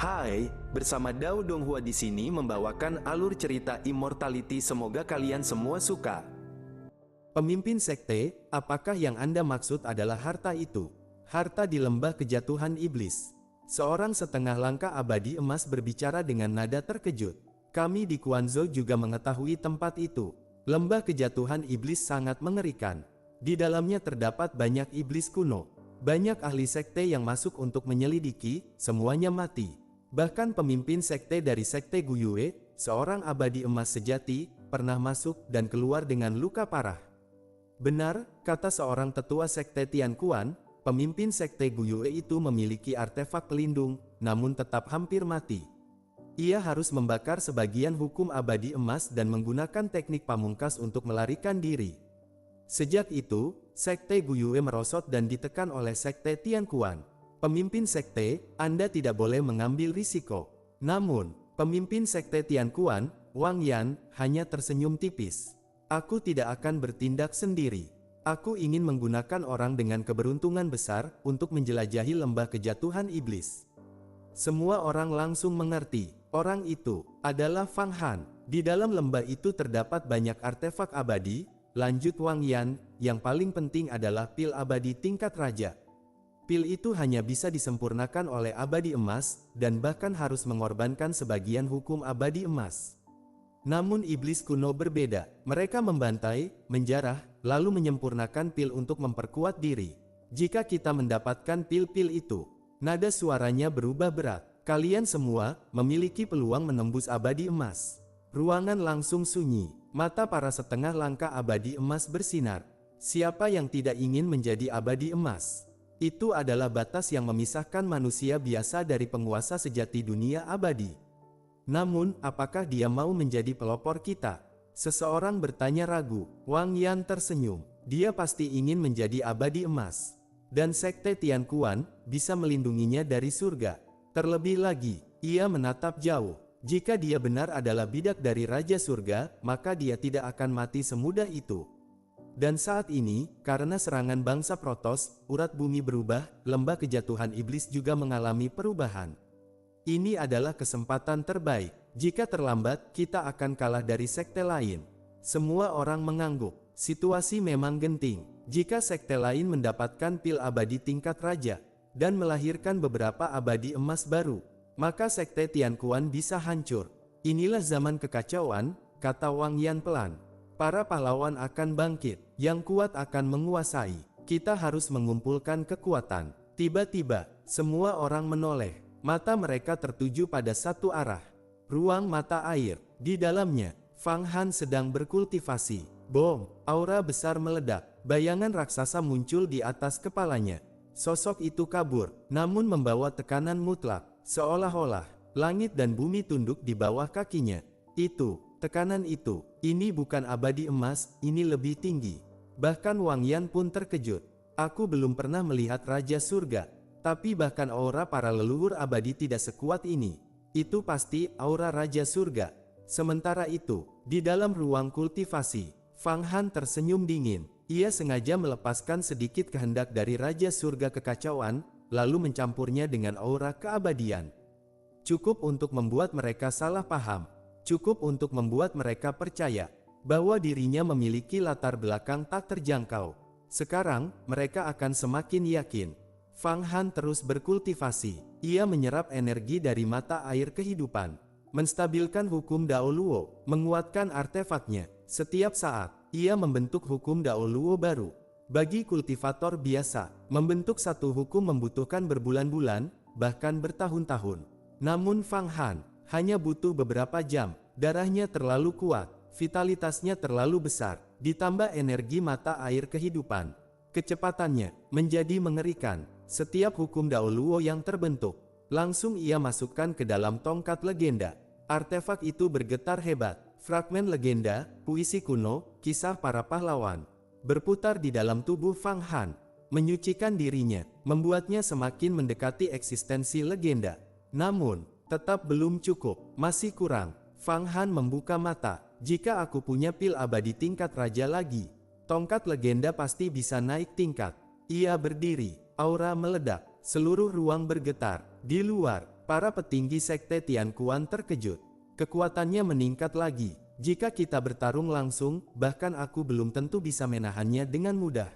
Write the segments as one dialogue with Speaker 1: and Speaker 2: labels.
Speaker 1: Hai, bersama Dao Donghua di sini membawakan alur cerita Immortality, semoga kalian semua suka. Pemimpin sekte, apakah yang Anda maksud adalah harta itu? Harta di lembah kejatuhan iblis. Seorang setengah langkah abadi emas berbicara dengan nada terkejut. Kami di Quanzhou juga mengetahui tempat itu. Lembah kejatuhan iblis sangat mengerikan. Di dalamnya terdapat banyak iblis kuno. Banyak ahli sekte yang masuk untuk menyelidiki, semuanya mati. Bahkan pemimpin sekte dari sekte Guyue, seorang abadi emas sejati, pernah masuk dan keluar dengan luka parah. Benar, kata seorang tetua sekte Tianquan, pemimpin sekte Guyue itu memiliki artefak pelindung, namun tetap hampir mati. Ia harus membakar sebagian hukum abadi emas dan menggunakan teknik pamungkas untuk melarikan diri. Sejak itu, sekte Guyue merosot dan ditekan oleh sekte Tianquan. Pemimpin sekte, Anda tidak boleh mengambil risiko. Namun, pemimpin sekte Tianquan, Wang Yan, hanya tersenyum tipis. Aku tidak akan bertindak sendiri. Aku ingin menggunakan orang dengan keberuntungan besar untuk menjelajahi lembah kejatuhan iblis. Semua orang langsung mengerti, orang itu adalah Fang Han. Di dalam lembah itu terdapat banyak artefak abadi, lanjut Wang Yan, yang paling penting adalah pil abadi tingkat raja. Pil itu hanya bisa disempurnakan oleh abadi emas, dan bahkan harus mengorbankan sebagian hukum abadi emas. Namun iblis kuno berbeda, mereka membantai, menjarah, lalu menyempurnakan pil untuk memperkuat diri. Jika kita mendapatkan pil-pil itu, nada suaranya berubah berat. Kalian semua memiliki peluang menembus abadi emas. Ruangan langsung sunyi, mata para setengah langkah abadi emas bersinar. Siapa yang tidak ingin menjadi abadi emas? Itu adalah batas yang memisahkan manusia biasa dari penguasa sejati dunia abadi. Namun, apakah dia mau menjadi pelopor kita? Seseorang bertanya ragu. Wang Yan tersenyum. Dia pasti ingin menjadi abadi emas. Dan sekte Tianquan bisa melindunginya dari surga. Terlebih lagi, ia menatap jauh. Jika dia benar adalah bidak dari Raja Surga, maka dia tidak akan mati semudah itu. Dan saat ini, karena serangan bangsa Protoss, urat bumi berubah, lembah kejatuhan iblis juga mengalami perubahan. Ini adalah kesempatan terbaik. Jika terlambat, kita akan kalah dari sekte lain. Semua orang mengangguk. Situasi memang genting. Jika sekte lain mendapatkan pil abadi tingkat raja, dan melahirkan beberapa abadi emas baru, maka sekte Tianquan bisa hancur. Inilah zaman kekacauan, kata Wang Yan pelan. Para pahlawan akan bangkit, yang kuat akan menguasai. Kita harus mengumpulkan kekuatan. Tiba-tiba, semua orang menoleh. Mata mereka tertuju pada satu arah. Ruang mata air. Di dalamnya, Fang Han sedang berkultivasi. Bom, aura besar meledak. Bayangan raksasa muncul di atas kepalanya. Sosok itu kabur, namun membawa tekanan mutlak. Seolah-olah, langit dan bumi tunduk di bawah kakinya. Tekanan itu, ini bukan abadi emas, ini lebih tinggi. Bahkan Wang Yan pun terkejut. Aku belum pernah melihat Raja Surga, tapi bahkan aura para leluhur abadi tidak sekuat ini. Itu pasti aura Raja Surga. Sementara itu, di dalam ruang kultivasi, Fang Han tersenyum dingin. Ia sengaja melepaskan sedikit kehendak dari Raja Surga kekacauan, lalu mencampurnya dengan aura keabadian. Cukup untuk membuat mereka salah paham. Cukup untuk membuat mereka percaya bahwa dirinya memiliki latar belakang tak terjangkau. Sekarang, mereka akan semakin yakin. Fang Han terus berkultivasi. Ia menyerap energi dari mata air kehidupan, menstabilkan hukum Dao Luo, menguatkan artefaknya. Setiap saat, ia membentuk hukum Dao Luo baru. Bagi kultivator biasa, membentuk satu hukum membutuhkan berbulan-bulan, bahkan bertahun-tahun. Namun Fang Han hanya butuh beberapa jam. Darahnya terlalu kuat, vitalitasnya terlalu besar, ditambah energi mata air kehidupan. Kecepatannya menjadi mengerikan. Setiap hukum Dao Luo yang terbentuk, langsung ia masukkan ke dalam tongkat legenda. Artefak itu bergetar hebat. Fragmen legenda, puisi kuno, kisah para pahlawan, berputar di dalam tubuh Fang Han, menyucikan dirinya, membuatnya semakin mendekati eksistensi legenda. Namun, tetap belum cukup, masih kurang. Fang Han membuka mata. Jika aku punya pil abadi tingkat raja lagi, tongkat legenda pasti bisa naik tingkat. Ia berdiri, aura meledak, seluruh ruang bergetar. Di luar, Para petinggi Sekte Tianquan terkejut. Kekuatannya meningkat lagi. Jika kita bertarung langsung, bahkan aku belum tentu bisa menahannya dengan mudah.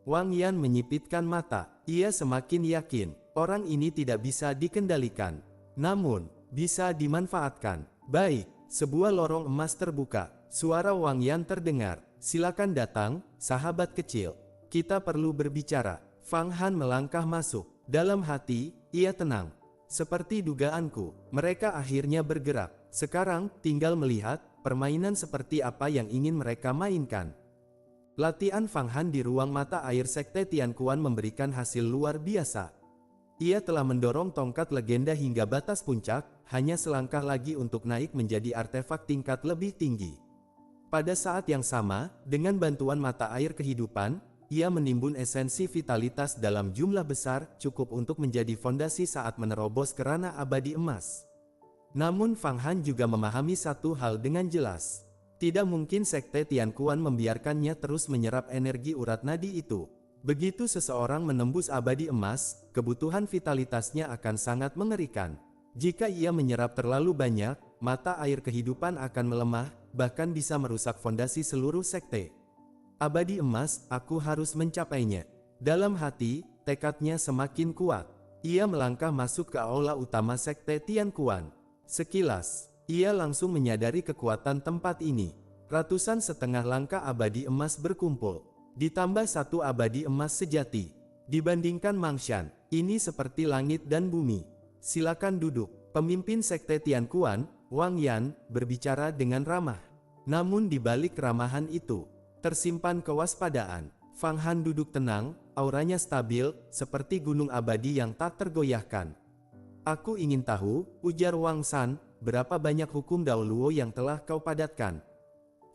Speaker 1: Wang Yan menyipitkan mata. Ia semakin yakin, orang ini tidak bisa dikendalikan. Namun, bisa dimanfaatkan. Baik, sebuah lorong emas terbuka. Suara Wang Yan terdengar. Silakan datang, sahabat kecil. Kita perlu berbicara. Fang Han melangkah masuk. Dalam hati, ia tenang. Seperti dugaanku, mereka akhirnya bergerak. Sekarang, tinggal melihat permainan seperti apa yang ingin mereka mainkan. Latihan Fang Han di ruang mata air Sekte Tianquan memberikan hasil luar biasa. Ia telah mendorong tongkat legenda hingga batas puncak, hanya selangkah lagi untuk naik menjadi artefak tingkat lebih tinggi. Pada saat yang sama, dengan bantuan mata air kehidupan, ia menimbun esensi vitalitas dalam jumlah besar, cukup untuk menjadi fondasi saat menerobos ke ranah abadi emas. Namun Fang Han juga memahami satu hal dengan jelas. Tidak mungkin Sekte Tianquan membiarkannya terus menyerap energi urat nadi itu. Begitu seseorang menembus abadi emas, kebutuhan vitalitasnya akan sangat mengerikan. Jika ia menyerap terlalu banyak, mata air kehidupan akan melemah, bahkan bisa merusak fondasi seluruh sekte. Abadi emas, aku harus mencapainya. Dalam hati, tekadnya semakin kuat. Ia melangkah masuk ke aula utama Sekte Tianquan. Sekilas, ia langsung menyadari kekuatan tempat ini. Ratusan setengah langkah abadi emas berkumpul. Ditambah satu abadi emas sejati. Dibandingkan Mangshan, ini seperti langit dan bumi. Silakan duduk. Pemimpin Sekte Tianquan, Wang Yan, berbicara dengan ramah. Namun di balik keramahan itu, tersimpan kewaspadaan. Fang Han duduk tenang, auranya stabil, seperti gunung abadi yang tak tergoyahkan. Aku ingin tahu, ujar Wang San, berapa banyak hukum Dao Luo yang telah kau padatkan?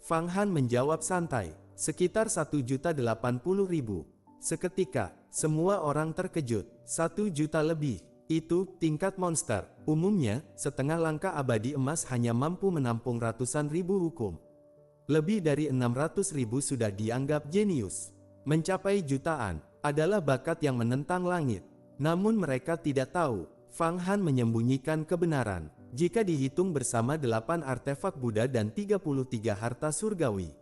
Speaker 1: Fang Han menjawab santai, sekitar 1.080.000. Seketika, semua orang terkejut, 1 juta lebih. Itu tingkat monster. Umumnya, setengah langkah abadi emas hanya mampu menampung ratusan ribu hukum. Lebih dari 600.000 sudah dianggap jenius. Mencapai jutaan adalah bakat yang menentang langit. Namun mereka tidak tahu, Fang Han menyembunyikan kebenaran. Jika dihitung bersama 8 artefak Buddha dan 33 harta surgawi,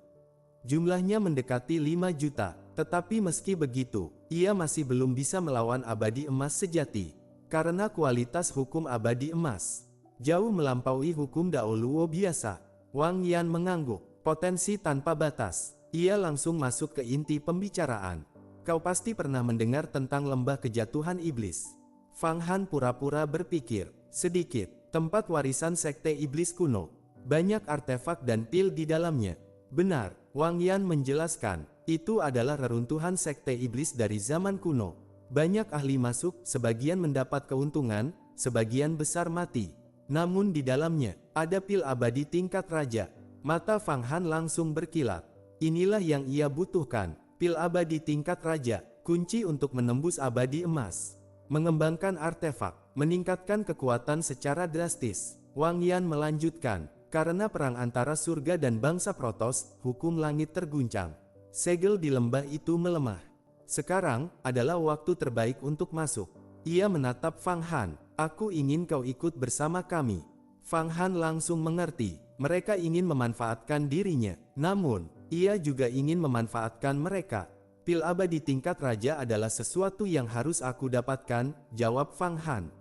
Speaker 1: jumlahnya mendekati 5 juta. Tetapi meski begitu, ia masih belum bisa melawan abadi emas sejati. Karena kualitas hukum abadi emas jauh melampaui hukum Dao Luo biasa. Wang Yan mengangguk. Potensi tanpa batas. Ia langsung masuk ke inti pembicaraan. Kau pasti pernah mendengar tentang lembah kejatuhan iblis. Fang Han pura-pura berpikir. Sedikit. Tempat warisan sekte iblis kuno. Banyak artefak dan pil di dalamnya. Benar, Wang Yan menjelaskan. Itu adalah reruntuhan sekte iblis dari zaman kuno. Banyak ahli masuk, sebagian mendapat keuntungan, sebagian besar mati. Namun di dalamnya, ada pil abadi tingkat raja. Mata Fang Han langsung berkilat. Inilah yang ia butuhkan, pil abadi tingkat raja, kunci untuk menembus abadi emas. Mengembangkan artefak, meningkatkan kekuatan secara drastis. Wang Yan melanjutkan, karena perang antara surga dan bangsa Protos, hukum langit terguncang. Segel di lembah itu melemah. Sekarang adalah waktu terbaik untuk masuk. Ia menatap Fang Han. Aku ingin kau ikut bersama kami. Fang Han langsung mengerti. Mereka ingin memanfaatkan dirinya. Namun, ia juga ingin memanfaatkan mereka. Pil abadi tingkat raja adalah sesuatu yang harus aku dapatkan, jawab Fang Han.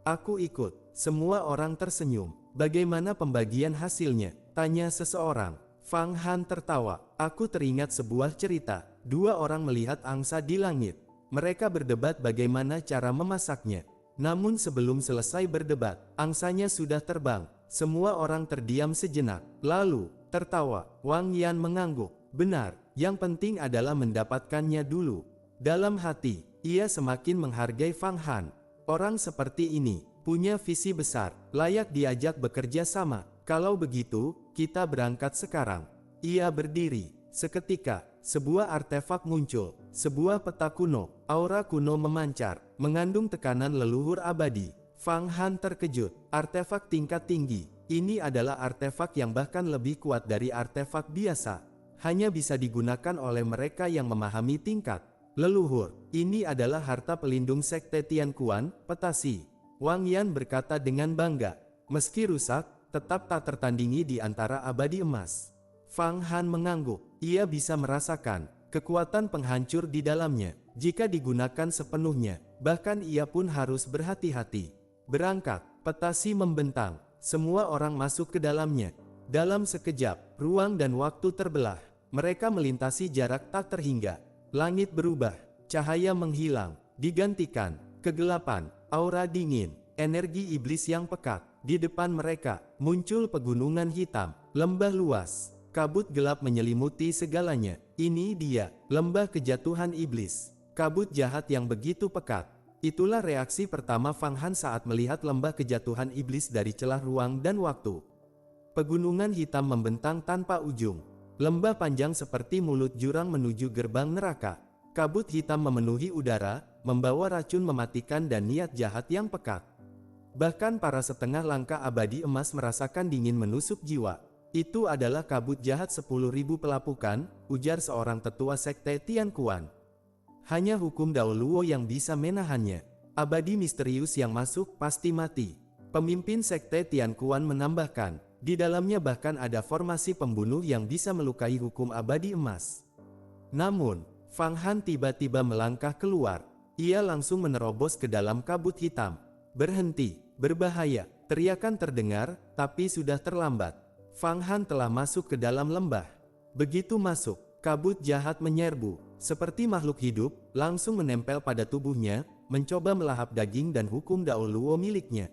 Speaker 1: Aku ikut. Semua orang tersenyum. Bagaimana pembagian hasilnya? Tanya seseorang. Fang Han tertawa. Aku teringat sebuah cerita. 2 orang melihat angsa di langit. Mereka berdebat bagaimana cara memasaknya. Namun sebelum selesai berdebat, angsanya sudah terbang. Semua orang terdiam sejenak. Lalu, tertawa. Wang Yan mengangguk. Benar, yang penting adalah mendapatkannya dulu. Dalam hati, ia semakin menghargai Fang Han. Orang seperti ini, punya visi besar, layak diajak bekerja sama. Kalau begitu, kita berangkat sekarang. Ia berdiri. Seketika, sebuah artefak muncul. Sebuah peta kuno, aura kuno memancar, mengandung tekanan leluhur abadi. Fang Han terkejut. Artefak tingkat tinggi. Ini adalah artefak yang bahkan lebih kuat dari artefak biasa. Hanya bisa digunakan oleh mereka yang memahami tingkat leluhur. Ini adalah harta pelindung Sekte Tianquan, Petasi. Wang Yan berkata dengan bangga. Meski rusak, tetap tak tertandingi di antara abadi emas. Fang Han mengangguk. Ia bisa merasakan kekuatan penghancur di dalamnya. Jika digunakan sepenuhnya, bahkan ia pun harus berhati-hati. Berangkat, petasi membentang. Semua orang masuk ke dalamnya. Dalam sekejap, ruang dan waktu terbelah. Mereka melintasi jarak tak terhingga. Langit berubah, cahaya menghilang, digantikan kegelapan, aura dingin, energi iblis yang pekat. Di depan mereka, muncul pegunungan hitam, lembah luas, kabut gelap menyelimuti segalanya. Ini dia, lembah kejatuhan iblis. Kabut jahat yang begitu pekat. Itulah reaksi pertama Fang Han saat melihat lembah kejatuhan iblis dari celah ruang dan waktu. Pegunungan hitam membentang tanpa ujung. Lembah panjang seperti mulut jurang menuju gerbang neraka. Kabut hitam memenuhi udara, membawa racun mematikan dan niat jahat yang pekat. Bahkan para setengah langkah abadi emas merasakan dingin menusuk jiwa. Itu adalah kabut jahat 10.000 pelapukan, ujar seorang tetua sekte Tianquan. Hanya hukum Dao Luo yang bisa menahannya. Abadi misterius yang masuk pasti mati. Pemimpin sekte Tianquan menambahkan, di dalamnya bahkan ada formasi pembunuh yang bisa melukai hukum abadi emas. Namun, Fang Han tiba-tiba melangkah keluar. Ia langsung menerobos ke dalam kabut hitam. Berhenti, berbahaya, teriakan terdengar, tapi sudah terlambat. Fang Han telah masuk ke dalam lembah. Begitu masuk, kabut jahat menyerbu, seperti makhluk hidup, langsung menempel pada tubuhnya, mencoba melahap daging dan hukum Dao Luo miliknya.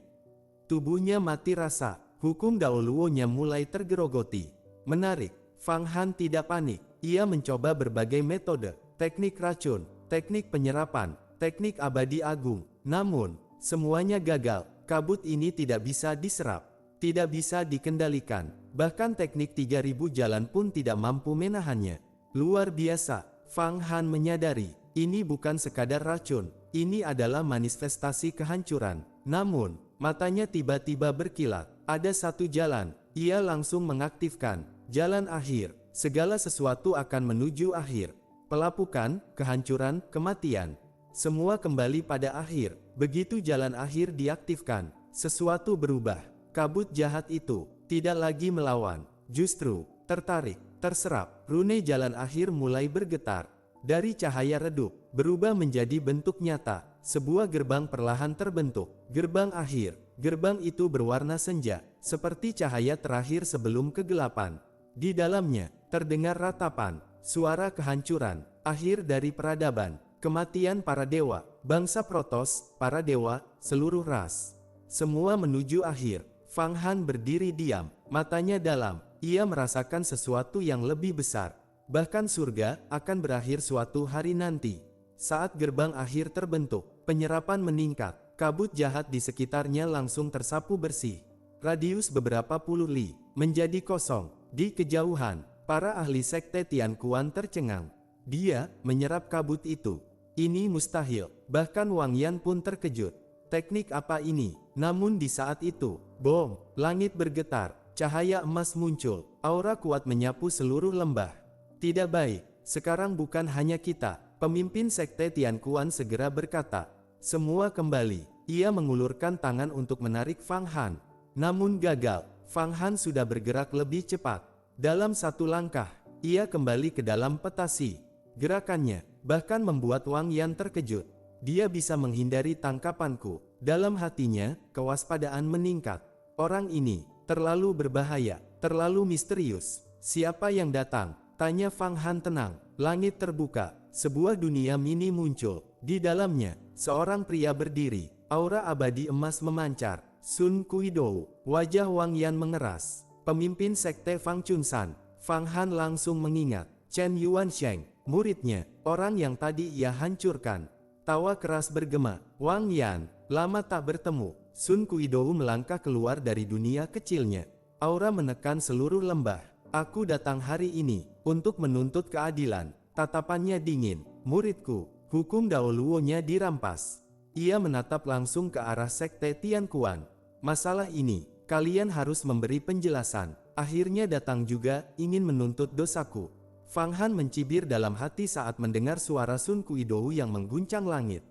Speaker 1: Tubuhnya mati rasa, hukum Dao Luo-nya mulai tergerogoti. Menarik, Fang Han tidak panik. Ia mencoba berbagai metode, teknik racun, teknik penyerapan, teknik abadi agung. Namun, semuanya gagal. Kabut ini tidak bisa diserap, tidak bisa dikendalikan. Bahkan teknik 3000 jalan pun tidak mampu menahannya. Luar biasa, Fang Han menyadari, ini bukan sekadar racun, ini adalah manifestasi kehancuran. Namun, matanya tiba-tiba berkilat. Ada satu jalan, ia langsung mengaktifkan, jalan akhir. Segala sesuatu akan menuju akhir. Pelapukan, kehancuran, kematian. Semua kembali pada akhir. Begitu jalan akhir diaktifkan, sesuatu berubah. Kabut jahat itu tidak lagi melawan, justru tertarik, terserap. Rune jalan akhir mulai bergetar. Dari cahaya redup, berubah menjadi bentuk nyata. Sebuah gerbang perlahan terbentuk. Gerbang akhir. Gerbang itu berwarna senja, seperti cahaya terakhir sebelum kegelapan. Di dalamnya, terdengar ratapan, suara kehancuran, akhir dari peradaban, kematian para dewa, bangsa Protos, para dewa, seluruh ras. Semua menuju akhir. Fang Han berdiri diam, matanya dalam. Ia merasakan sesuatu yang lebih besar. Bahkan surga akan berakhir suatu hari nanti. Saat gerbang akhir terbentuk, penyerapan meningkat. Kabut jahat di sekitarnya langsung tersapu bersih. Radius beberapa puluh li menjadi kosong. Di kejauhan, para ahli sekte Tianquan tercengang. Dia menyerap kabut itu. Ini mustahil. Bahkan Wang Yan pun terkejut. Teknik apa ini? Namun di saat itu, bom, langit bergetar, cahaya emas muncul, aura kuat menyapu seluruh lembah. Tidak baik, sekarang bukan hanya kita. Pemimpin sekte Tianquan segera berkata. Semua kembali. Ia mengulurkan tangan untuk menarik Fang Han. Namun gagal. Fang Han sudah bergerak lebih cepat. Dalam satu langkah, ia kembali ke dalam petasi. Gerakannya bahkan membuat Wang Yan terkejut. Dia bisa menghindari tangkapanku. Dalam hatinya, kewaspadaan meningkat. Orang ini terlalu berbahaya, terlalu misterius. Siapa yang datang? Tanya Fang Han tenang. Langit terbuka. Sebuah dunia mini muncul. Di dalamnya, seorang pria berdiri. Aura abadi emas memancar. Sun Kuidou. Wajah Wang Yan mengeras. Pemimpin sekte Fang Chunsan. Fang Han langsung mengingat Chen Yuansheng, muridnya, orang yang tadi ia hancurkan. Tawa keras bergema. Wang Yan, lama tak bertemu. Sun Kuidou melangkah keluar dari dunia kecilnya. Aura menekan seluruh lembah. Aku datang hari ini untuk menuntut keadilan. Tatapannya dingin. Muridku, hukum Dao Luo-nya dirampas. Ia menatap langsung ke arah sekte Tianquan. Masalah ini, kalian harus memberi penjelasan. Akhirnya datang juga, ingin menuntut dosaku. Fang Han mencibir dalam hati saat mendengar suara Sun Kuidou yang mengguncang langit.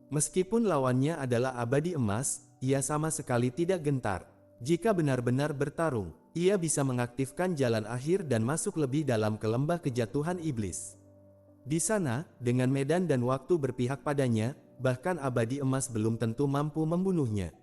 Speaker 1: Meskipun lawannya adalah abadi emas, ia sama sekali tidak gentar. Jika benar-benar bertarung, ia bisa mengaktifkan jalan akhir dan masuk lebih dalam ke lembah kejatuhan iblis. Di sana, dengan medan dan waktu berpihak padanya, bahkan abadi emas belum tentu mampu membunuhnya.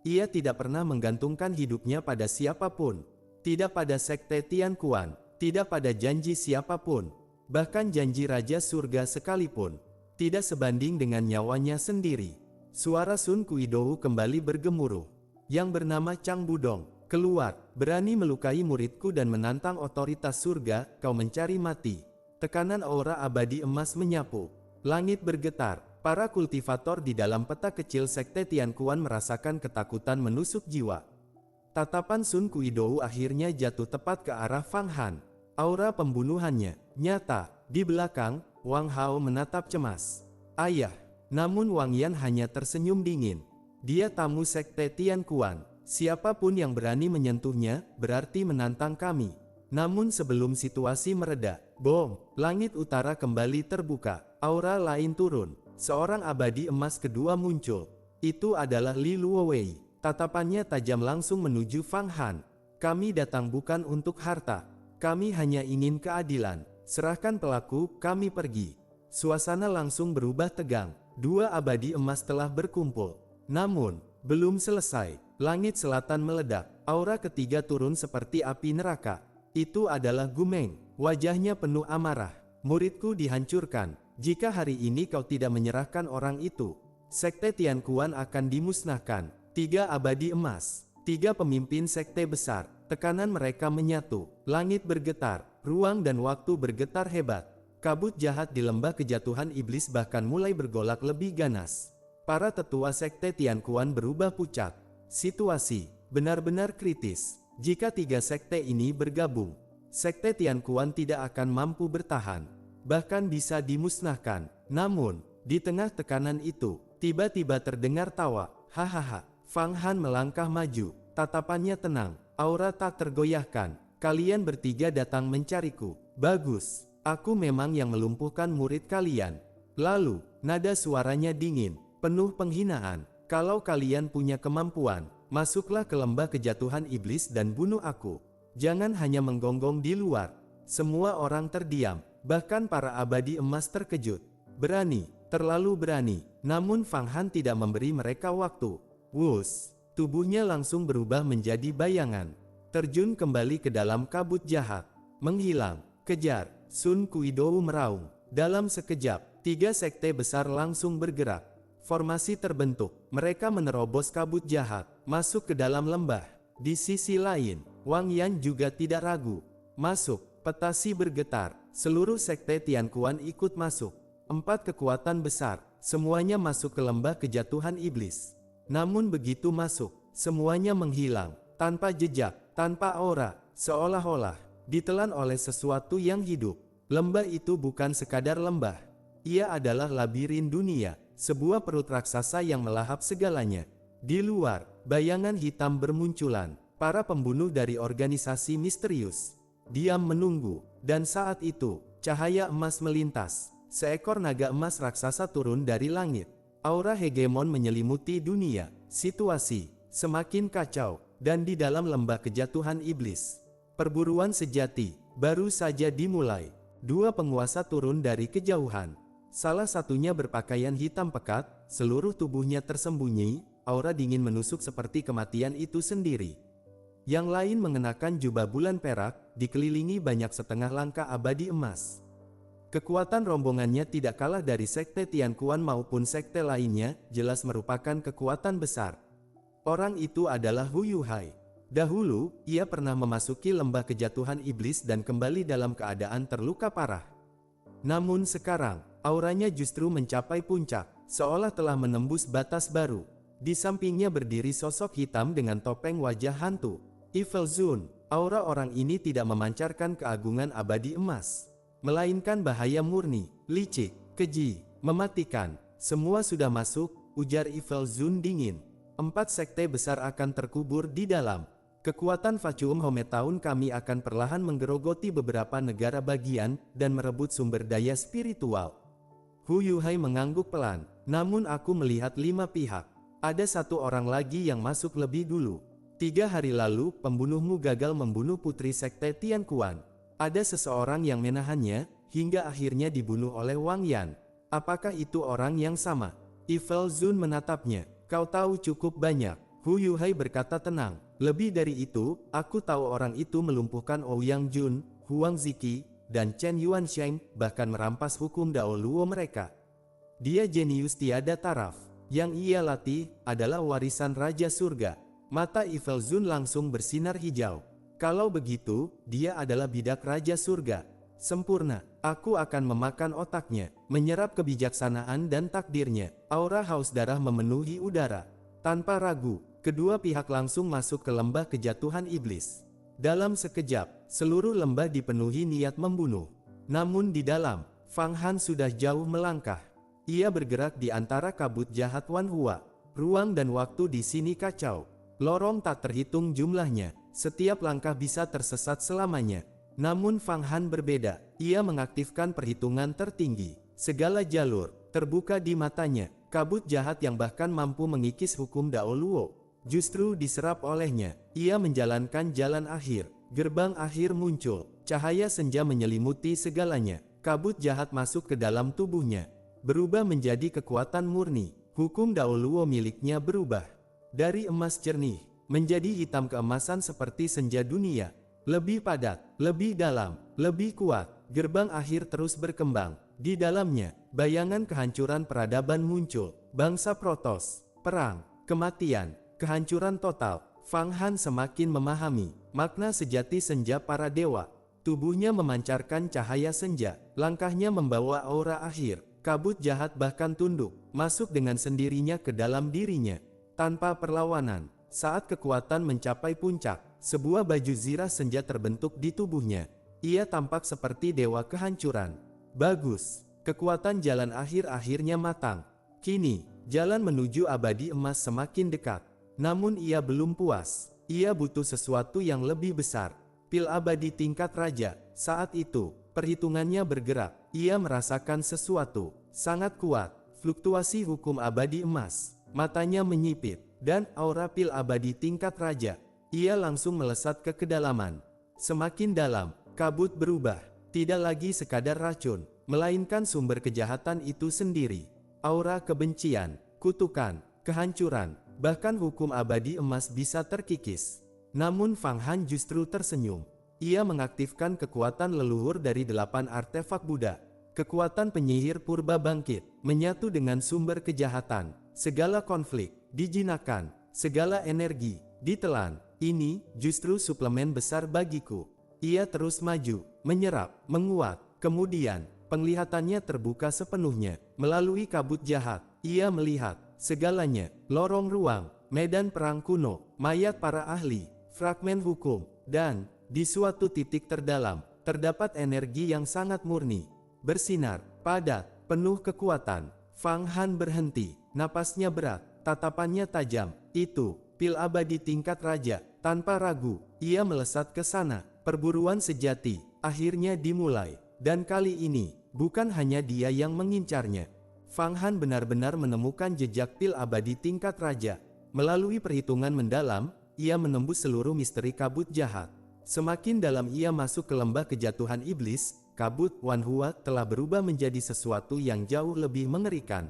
Speaker 1: Ia tidak pernah menggantungkan hidupnya pada siapapun. Tidak pada sekte Tian Kuan, tidak pada janji siapapun. Bahkan janji Raja Surga sekalipun, tidak sebanding dengan nyawanya sendiri. Suara Sun Kuidou kembali bergemuruh. Yang bernama Chang Budong, keluar, berani melukai muridku dan menantang otoritas surga, kau mencari mati. Tekanan aura abadi emas menyapu. Langit bergetar, para kultivator di dalam peta kecil sekte Tian Kuan merasakan ketakutan menusuk jiwa. Tatapan Sun Kuidou akhirnya jatuh tepat ke arah Fang Han. Aura pembunuhannya nyata. Di belakang, Wang Hao menatap cemas. Ayah. Namun Wang Yan hanya tersenyum dingin. Dia tamu sekte Tian Kuan. Siapapun yang berani menyentuhnya, berarti menantang kami. Namun sebelum situasi mereda, bom, langit utara kembali terbuka. Aura lain turun. Seorang abadi emas kedua muncul. Itu adalah Li Luowei. Tatapannya tajam langsung menuju Fang Han. Kami datang bukan untuk harta. Kami hanya ingin keadilan. Serahkan pelaku, kami pergi. Suasana langsung berubah tegang. Dua abadi emas telah berkumpul. Namun, belum selesai. Langit selatan meledak. Aura ketiga turun seperti api neraka. Itu adalah Gumeng. Wajahnya penuh amarah. Muridku dihancurkan. Jika hari ini kau tidak menyerahkan orang itu, sekte Tian Kuan akan dimusnahkan. 3 abadi emas. 3 pemimpin sekte besar. Tekanan mereka menyatu. Langit bergetar. Ruang dan waktu bergetar hebat. Kabut jahat di lembah kejatuhan iblis bahkan mulai bergolak lebih ganas. Para tetua sekte Tian Kuan berubah pucat. Situasi benar-benar kritis. Jika 3 sekte ini bergabung, sekte Tian Kuan tidak akan mampu bertahan. Bahkan bisa dimusnahkan. Namun, di tengah tekanan itu, tiba-tiba terdengar tawa. Hahaha. Fang Han melangkah maju. Tatapannya tenang. Aura tak tergoyahkan. Kalian bertiga datang mencariku. Bagus. Aku memang yang melumpuhkan murid kalian. Lalu, nada suaranya dingin, penuh penghinaan. Kalau kalian punya kemampuan, masuklah ke lembah kejatuhan iblis dan bunuh aku. Jangan hanya menggonggong di luar. Semua orang terdiam. Bahkan para abadi emas terkejut. Berani, terlalu berani. Namun Fang Han tidak memberi mereka waktu. Wus, tubuhnya langsung berubah menjadi bayangan. Terjun kembali ke dalam kabut jahat. Menghilang, kejar. Sun Kuidou meraung. Dalam sekejap, 3 sekte besar langsung bergerak. Formasi terbentuk. Mereka menerobos kabut jahat, masuk ke dalam lembah. Di sisi lain, Wang Yan juga tidak ragu. Masuk, petasi bergetar. Seluruh sekte Tian Kuan ikut masuk. 4 kekuatan besar, semuanya masuk ke lembah kejatuhan iblis. Namun begitu masuk, semuanya menghilang, tanpa jejak, tanpa aura, seolah-olah ditelan oleh sesuatu yang hidup. Lembah itu bukan sekadar lembah. Ia adalah labirin dunia, sebuah perut raksasa yang melahap segalanya. Di luar, bayangan hitam bermunculan, para pembunuh dari organisasi misterius. Diam menunggu, dan saat itu, cahaya emas melintas. Seekor naga emas raksasa turun dari langit. Aura hegemon menyelimuti dunia. Situasi semakin kacau, dan di dalam lembah kejatuhan iblis, perburuan sejati baru saja dimulai. 2 penguasa turun dari kejauhan. Salah satunya berpakaian hitam pekat, seluruh tubuhnya tersembunyi, aura dingin menusuk seperti kematian itu sendiri. Yang lain mengenakan jubah bulan perak, dikelilingi banyak setengah langkah abadi emas. Kekuatan rombongannya tidak kalah dari sekte Tian Kuan maupun sekte lainnya, jelas merupakan kekuatan besar. Orang itu adalah Hu Yuhai. Dahulu, ia pernah memasuki lembah kejatuhan iblis dan kembali dalam keadaan terluka parah. Namun sekarang, auranya justru mencapai puncak, seolah telah menembus batas baru. Di sampingnya berdiri sosok hitam dengan topeng wajah hantu. Evil Zone. Aura orang ini tidak memancarkan keagungan abadi emas, melainkan bahaya murni, licik, keji, mematikan. Semua sudah masuk, ujar Evil Zone dingin. 4 sekte besar akan terkubur di dalam. Kekuatan Vacuum Hometown kami akan perlahan menggerogoti beberapa negara bagian dan merebut sumber daya spiritual. Hu Yuhai mengangguk pelan. Namun aku melihat 5 pihak. Ada satu orang lagi yang masuk lebih dulu. 3 hari lalu, pembunuhmu gagal membunuh putri sekte Tianquan. Ada seseorang yang menahannya, hingga akhirnya dibunuh oleh Wang Yan. Apakah itu orang yang sama? Evil Zun menatapnya. Kau tahu cukup banyak. Hu Yuhai berkata tenang. Lebih dari itu, aku tahu orang itu melumpuhkan Ouyang Jun, Huang Ziki, dan Chen Yuanshan, bahkan merampas hukum Dao Luo mereka. Dia jenius tiada taraf. Yang ia latih adalah warisan Raja Surga. Mata Evil Zun langsung bersinar hijau. Kalau begitu, dia adalah bidak Raja Surga. Sempurna. Aku akan memakan otaknya, menyerap kebijaksanaan dan takdirnya. Aura haus darah memenuhi udara. Tanpa ragu, kedua pihak langsung masuk ke lembah kejatuhan iblis. Dalam sekejap, seluruh lembah dipenuhi niat membunuh. Namun di dalam, Fang Han sudah jauh melangkah. Ia bergerak di antara kabut jahat Wan Hua. Ruang dan waktu di sini kacau. Lorong tak terhitung jumlahnya. Setiap langkah bisa tersesat selamanya. Namun Fang Han berbeda. Ia mengaktifkan perhitungan tertinggi. Segala jalur terbuka di matanya. Kabut jahat yang bahkan mampu mengikis hukum Dao Luo justru diserap olehnya. Ia menjalankan jalan akhir. Gerbang akhir muncul. Cahaya senja menyelimuti segalanya. Kabut jahat masuk ke dalam tubuhnya, berubah menjadi kekuatan murni. Hukum Dao Luo miliknya berubah dari emas jernih menjadi hitam keemasan seperti senja dunia. Lebih padat, lebih dalam, lebih kuat. Gerbang akhir terus berkembang. Di dalamnya, bayangan kehancuran peradaban muncul. Bangsa Protoss, perang, kematian, kehancuran total. Fang Han semakin memahami makna sejati senja para dewa. Tubuhnya memancarkan cahaya senja. Langkahnya membawa aura akhir. Kabut jahat bahkan tunduk, masuk dengan sendirinya ke dalam dirinya. Tanpa perlawanan, saat kekuatan mencapai puncak, sebuah baju zirah senja terbentuk di tubuhnya. Ia tampak seperti dewa kehancuran. Bagus, kekuatan jalan akhir akhirnya matang. Kini, jalan menuju abadi emas semakin dekat. Namun ia belum puas. Ia butuh sesuatu yang lebih besar. Pil abadi tingkat raja. Saat itu, perhitungannya bergerak. Ia merasakan sesuatu sangat kuat. Fluktuasi hukum abadi emas. Matanya menyipit. Dan aura pil abadi tingkat raja. Ia langsung melesat ke kedalaman. Semakin dalam, kabut berubah. Tidak lagi sekadar racun, melainkan sumber kejahatan itu sendiri. Aura kebencian, kutukan, kehancuran, bahkan hukum abadi emas bisa terkikis. Namun Fang Han justru tersenyum. Ia mengaktifkan kekuatan leluhur dari 8 artefak Buddha. Kekuatan penyihir purba bangkit, menyatu dengan sumber kejahatan. Segala konflik dijinakkan, segala energi ditelan. Ini justru suplemen besar bagiku. Ia terus maju, menyerap, menguat. Kemudian, penglihatannya terbuka sepenuhnya. Melalui kabut jahat, ia melihat segalanya. Lorong ruang, medan perang kuno, mayat para ahli, fragmen hukum, dan di suatu titik terdalam, terdapat energi yang sangat murni. Bersinar, padat, penuh kekuatan. Fang Han berhenti, napasnya berat, tatapannya tajam. Itu, pil abadi tingkat raja. Tanpa ragu, ia melesat ke sana. Perburuan sejati akhirnya dimulai. Dan kali ini, bukan hanya dia yang mengincarnya. Fang Han benar-benar menemukan jejak pil abadi tingkat raja. Melalui perhitungan mendalam, ia menembus seluruh misteri kabut jahat. Semakin dalam ia masuk ke lembah kejatuhan iblis, kabut Wan Hua telah berubah menjadi sesuatu yang jauh lebih mengerikan.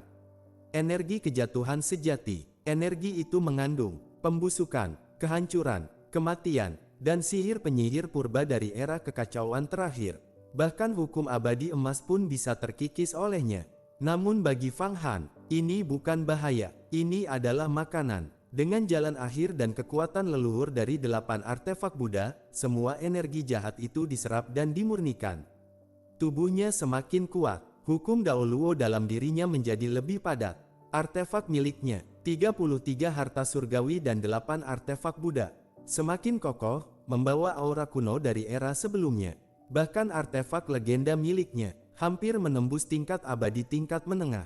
Speaker 1: Energi kejatuhan sejati. Energi itu mengandung pembusukan, kehancuran, kematian, dan sihir penyihir purba dari era kekacauan terakhir. Bahkan hukum abadi emas pun bisa terkikis olehnya. Namun bagi Fang Han, ini bukan bahaya. Ini adalah makanan. Dengan jalan akhir dan kekuatan leluhur dari 8 artefak Buddha, semua energi jahat itu diserap dan dimurnikan. Tubuhnya semakin kuat. Hukum Dao Luo dalam dirinya menjadi lebih padat. Artefak miliknya, 33 harta surgawi dan 8 artefak Buddha, semakin kokoh, membawa aura kuno dari era sebelumnya. Bahkan artefak legenda miliknya, hampir menembus tingkat abadi tingkat menengah.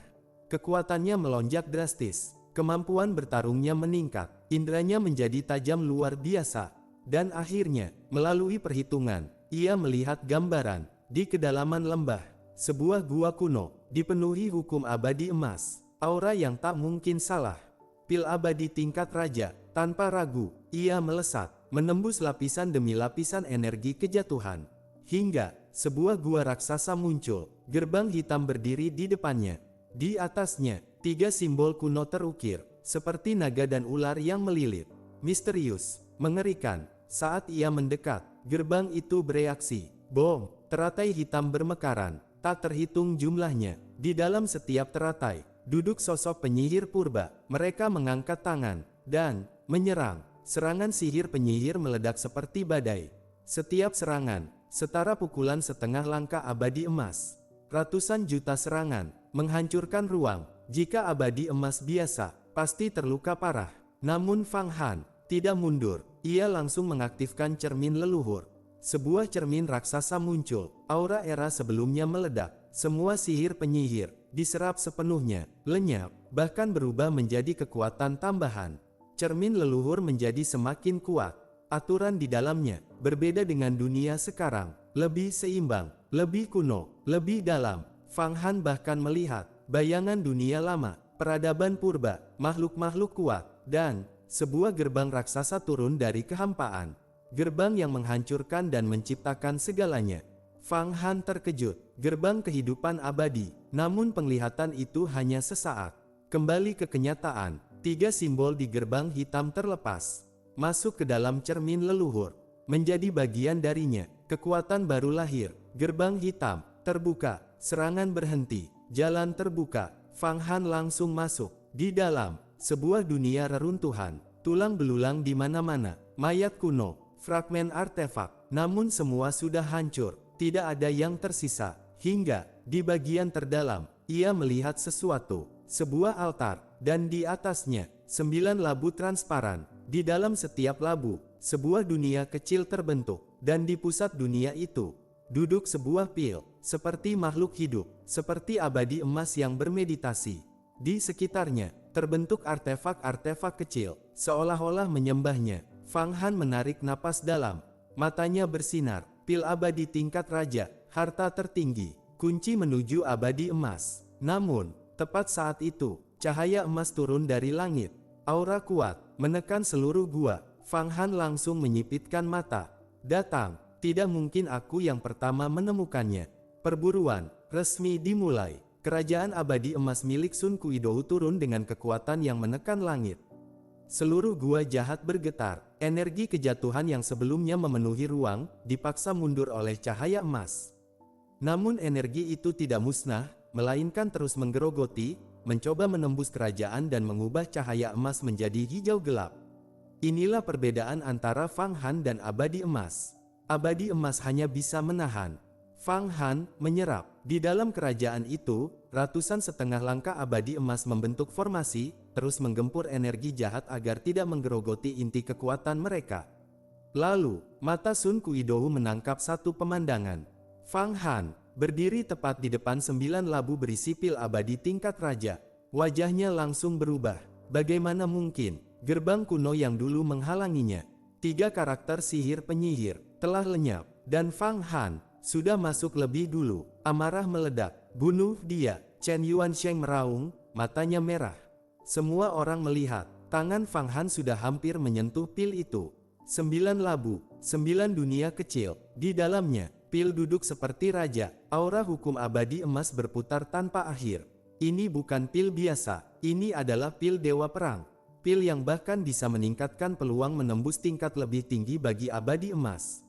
Speaker 1: Kekuatannya melonjak drastis, kemampuan bertarungnya meningkat, indranya menjadi tajam luar biasa. Dan akhirnya, melalui perhitungan, ia melihat gambaran, di kedalaman lembah, sebuah gua kuno, dipenuhi hukum abadi emas. Aura yang tak mungkin salah. pil abadi tingkat raja. Tanpa ragu, ia melesat, menembus lapisan demi lapisan energi kejatuhan. Hingga, sebuah gua raksasa muncul, gerbang hitam berdiri di depannya. Di atasnya, 3 simbol kuno terukir, seperti naga dan ular yang melilit. Misterius, mengerikan. Saat ia mendekat, gerbang itu bereaksi. Bom, teratai hitam bermekaran, tak terhitung jumlahnya. Di dalam setiap teratai, duduk sosok penyihir purba. Mereka mengangkat tangan, dan menyerang. Serangan sihir penyihir meledak seperti badai. Setiap serangan, setara pukulan setengah langkah abadi emas. Ratusan juta serangan, menghancurkan ruang. Jika abadi emas biasa, pasti terluka parah. Namun Fang Han tidak mundur. Ia langsung mengaktifkan cermin leluhur. Sebuah cermin raksasa muncul. Aura era sebelumnya meledak. Semua sihir penyihir diserap sepenuhnya, lenyap, bahkan berubah menjadi kekuatan tambahan. Cermin leluhur menjadi semakin kuat. Aturan di dalamnya berbeda dengan dunia sekarang, lebih seimbang, lebih kuno, lebih dalam. Fang Han bahkan melihat bayangan dunia lama, peradaban purba, makhluk-makhluk kuat, dan sebuah gerbang raksasa turun dari kehampaan. Gerbang yang menghancurkan dan menciptakan segalanya. Fang Han terkejut, gerbang kehidupan abadi, namun penglihatan itu hanya sesaat. Kembali ke kenyataan, 3 simbol di gerbang hitam terlepas, masuk ke dalam cermin leluhur, menjadi bagian darinya. Kekuatan baru lahir, gerbang hitam terbuka, serangan berhenti, jalan terbuka. Fang Han langsung masuk. Di dalam, sebuah dunia reruntuhan, tulang belulang di mana-mana, mayat kuno, fragmen artefak, namun semua sudah hancur. Tidak ada yang tersisa, hingga di bagian terdalam, ia melihat sesuatu, sebuah altar, dan di atasnya, 9 labu transparan. Di dalam setiap labu, sebuah dunia kecil terbentuk, dan di pusat dunia itu, duduk sebuah pil, seperti makhluk hidup, seperti abadi emas yang bermeditasi. Di sekitarnya, terbentuk artefak-artefak kecil, seolah-olah menyembahnya. Fang Han menarik napas dalam, matanya bersinar. Pil abadi tingkat raja, harta tertinggi, kunci menuju abadi emas. Namun, tepat saat itu, cahaya emas turun dari langit. Aura kuat, menekan seluruh gua. Fang Han langsung menyipitkan mata. Datang, tidak mungkin aku yang pertama menemukannya. Perburuan, resmi dimulai. Kerajaan abadi emas milik Sun Kuidou turun dengan kekuatan yang menekan langit. Seluruh gua jahat bergetar, energi kejatuhan yang sebelumnya memenuhi ruang, dipaksa mundur oleh cahaya emas. Namun energi itu tidak musnah, melainkan terus menggerogoti, mencoba menembus kerajaan dan mengubah cahaya emas menjadi hijau gelap. Inilah perbedaan antara Fang Han dan abadi emas. Abadi emas hanya bisa menahan. Fang Han menyerap. Di dalam kerajaan itu, ratusan setengah langkah abadi emas membentuk formasi, terus menggempur energi jahat agar tidak menggerogoti inti kekuatan mereka. Lalu, mata Sun Kuidou menangkap satu pemandangan. Fang Han berdiri tepat di depan 9 labu berisi pil abadi tingkat raja. Wajahnya langsung berubah. Bagaimana mungkin, gerbang kuno yang dulu menghalanginya, 3 karakter sihir penyihir, telah lenyap, dan Fang Han sudah masuk lebih dulu. Amarah meledak. Bunuh dia. Chen Yuansheng meraung, matanya merah. Semua orang melihat, tangan Fang Han sudah hampir menyentuh pil itu. 9 labu, 9 dunia kecil. Di dalamnya, pil duduk seperti raja. Aura hukum abadi emas berputar tanpa akhir. Ini bukan pil biasa, ini adalah pil dewa perang. Pil yang bahkan bisa meningkatkan peluang menembus tingkat lebih tinggi bagi abadi emas.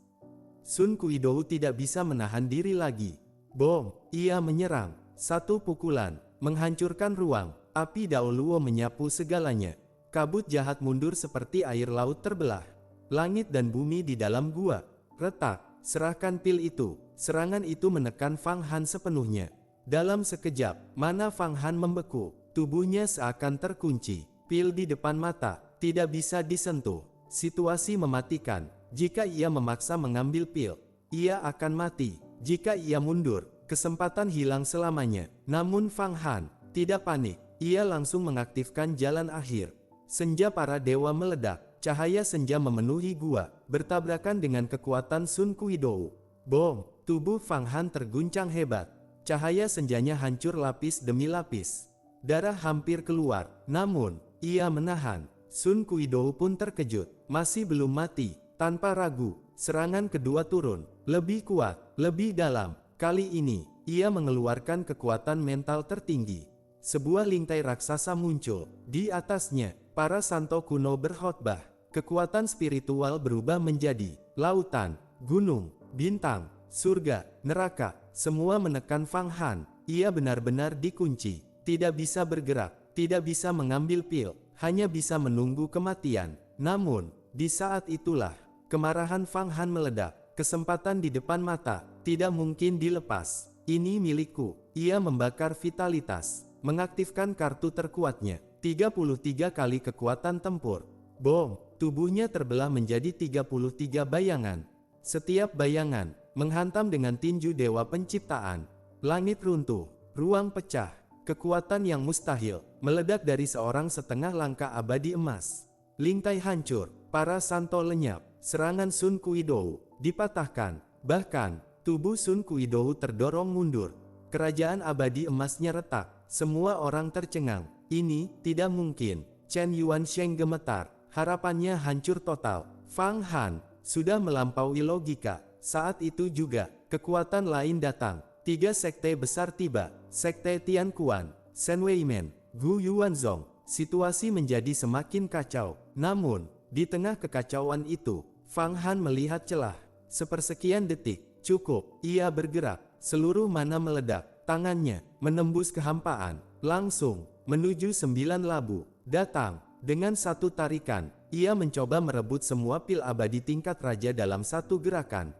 Speaker 1: Sun Kuidou tidak bisa menahan diri lagi. Bom, ia menyerang. Satu pukulan, menghancurkan ruang. Api Dao Luo menyapu segalanya. Kabut jahat mundur seperti air laut terbelah. Langit dan bumi di dalam gua retak. Serahkan pil itu. Serangan itu menekan Fang Han sepenuhnya. Dalam sekejap, mana Fang Han membeku. Tubuhnya seakan terkunci. Pil di depan mata, tidak bisa disentuh. Situasi mematikan. Jika ia memaksa mengambil pil, ia akan mati. Jika ia mundur, kesempatan hilang selamanya. Namun Fang Han tidak panik. Ia langsung mengaktifkan jalan akhir. Senja para dewa meledak. Cahaya senja memenuhi gua, bertabrakan dengan kekuatan Sun Kuidou. Bom! Tubuh Fang Han terguncang hebat. Cahaya senjanya hancur lapis demi lapis. Darah hampir keluar. Namun, ia menahan. Sun Kuidou pun terkejut. Masih belum mati. Tanpa ragu, serangan kedua turun. Lebih kuat, lebih dalam. Kali ini, ia mengeluarkan kekuatan mental tertinggi. Sebuah lintai raksasa muncul. Di atasnya, para santo kuno berkhotbah. Kekuatan spiritual berubah menjadi lautan, gunung, bintang, surga, neraka. Semua menekan Fang Han. Ia benar-benar dikunci. Tidak bisa bergerak, tidak bisa mengambil pil, hanya bisa menunggu kematian. Namun, di saat itulah, kemarahan Fang Han meledak. Kesempatan di depan mata, tidak mungkin dilepas. Ini milikku. Ia membakar vitalitas, mengaktifkan kartu terkuatnya. 33 kali kekuatan tempur. Bom, tubuhnya terbelah menjadi 33 bayangan. Setiap bayangan, menghantam dengan tinju dewa penciptaan. Langit runtuh, ruang pecah. Kekuatan yang mustahil, meledak dari seorang setengah langkah abadi emas. Lintai hancur, para santo lenyap, serangan Sun Kuidou dipatahkan, bahkan, tubuh Sun Kuidou terdorong mundur. Kerajaan abadi emasnya retak, semua orang tercengang. Ini, tidak mungkin. Chen Yuansheng gemetar, harapannya hancur total. Fang Han, sudah melampaui logika. Saat itu juga, kekuatan lain datang. 3 sekte besar tiba, Sekte Tianquan, Shen Weimen, Gu Yuanzong. Situasi menjadi semakin kacau. Namun, di tengah kekacauan itu, Fang Han melihat celah. Sepersekian detik, cukup, ia bergerak, seluruh mana meledak, tangannya, menembus kehampaan, langsung, menuju 9 labu, datang, dengan satu tarikan, ia mencoba merebut semua pil abadi tingkat raja dalam satu gerakan.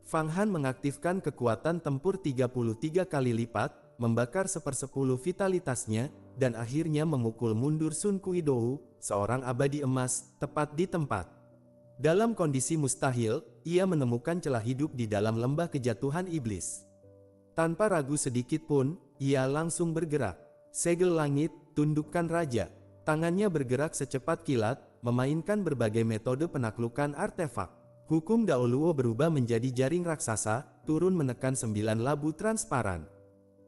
Speaker 1: Fang Han mengaktifkan kekuatan tempur 33 kali lipat, membakar 1/10 vitalitasnya, dan akhirnya memukul mundur Sun Kuidou, seorang abadi emas, tepat di tempat. Dalam kondisi mustahil, ia menemukan celah hidup di dalam lembah kejatuhan iblis. Tanpa ragu sedikit pun, ia langsung bergerak. Segel langit, tundukkan raja. Tangannya bergerak secepat kilat, memainkan berbagai metode penaklukan artefak. Hukum Dao Luo berubah menjadi jaring raksasa, turun menekan 9 labu transparan.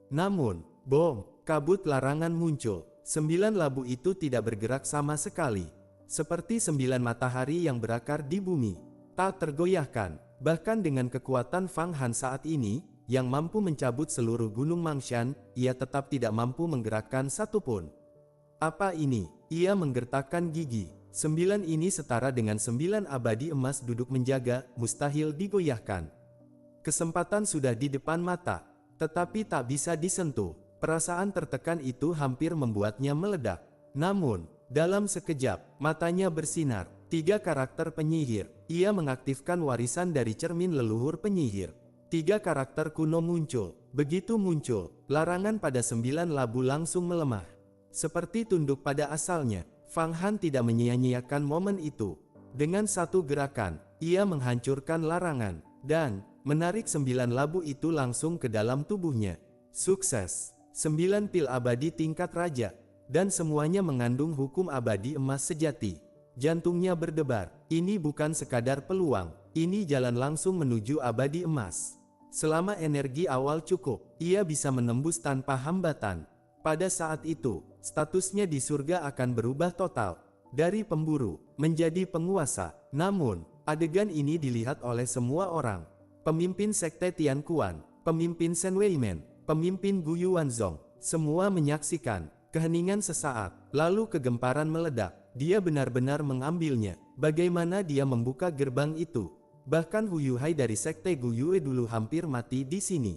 Speaker 1: Namun, bom, kabut larangan muncul. 9 labu itu tidak bergerak sama sekali. Seperti 9 matahari yang berakar di bumi. Tak tergoyahkan, bahkan dengan kekuatan Fang Han saat ini, yang mampu mencabut seluruh gunung Mangshan, ia tetap tidak mampu menggerakkan satupun. Apa ini? Ia menggertakkan gigi. 9 ini setara dengan 9 abadi emas duduk menjaga, mustahil digoyahkan. Kesempatan sudah di depan mata, tetapi tak bisa disentuh. Perasaan tertekan itu hampir membuatnya meledak. Namun, dalam sekejap, matanya bersinar. 3 karakter penyihir. Ia mengaktifkan warisan dari cermin leluhur penyihir. 3 karakter kuno muncul. Begitu muncul, larangan pada 9 labu langsung melemah. Seperti tunduk pada asalnya. Fang Han tidak menyia-nyiakan momen itu. Dengan satu gerakan, ia menghancurkan larangan, dan menarik 9 labu itu langsung ke dalam tubuhnya. Sukses! 9 pil abadi tingkat raja, dan semuanya mengandung hukum abadi emas sejati. Jantungnya berdebar. Ini bukan sekadar peluang, ini jalan langsung menuju abadi emas. Selama energi awal cukup, ia bisa menembus tanpa hambatan. Pada saat itu, statusnya di surga akan berubah total. Dari pemburu, menjadi penguasa. Namun, adegan ini dilihat oleh semua orang. Pemimpin Sekte Tianquan, pemimpin Shen Weimen, pemimpin Gu Yuanzong, semua menyaksikan. Keheningan sesaat, lalu kegemparan meledak. Dia benar-benar mengambilnya. Bagaimana dia membuka gerbang itu? Bahkan Hu Yuhai dari Sekte Gu Yue dulu hampir mati di sini.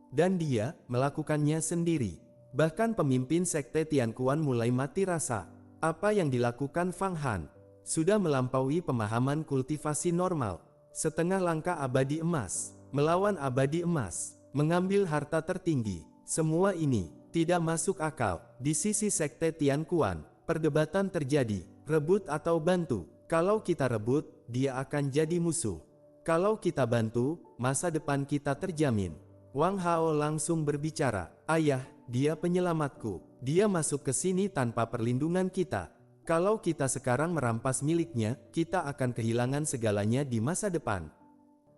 Speaker 1: Dan dia melakukannya sendiri. Bahkan pemimpin Sekte Tianquan mulai mati rasa. Apa yang dilakukan Fang Han sudah melampaui pemahaman kultivasi normal. Setengah langkah abadi emas, melawan abadi emas, mengambil harta tertinggi. Semua ini tidak masuk akal. Di sisi Sekte Tianquan, perdebatan terjadi, rebut atau bantu. Kalau kita rebut, dia akan jadi musuh. Kalau kita bantu, masa depan kita terjamin. Wang Hao langsung berbicara, "Ayah, dia penyelamatku. Dia masuk ke sini tanpa perlindungan kita. Kalau kita sekarang merampas miliknya, kita akan kehilangan segalanya di masa depan."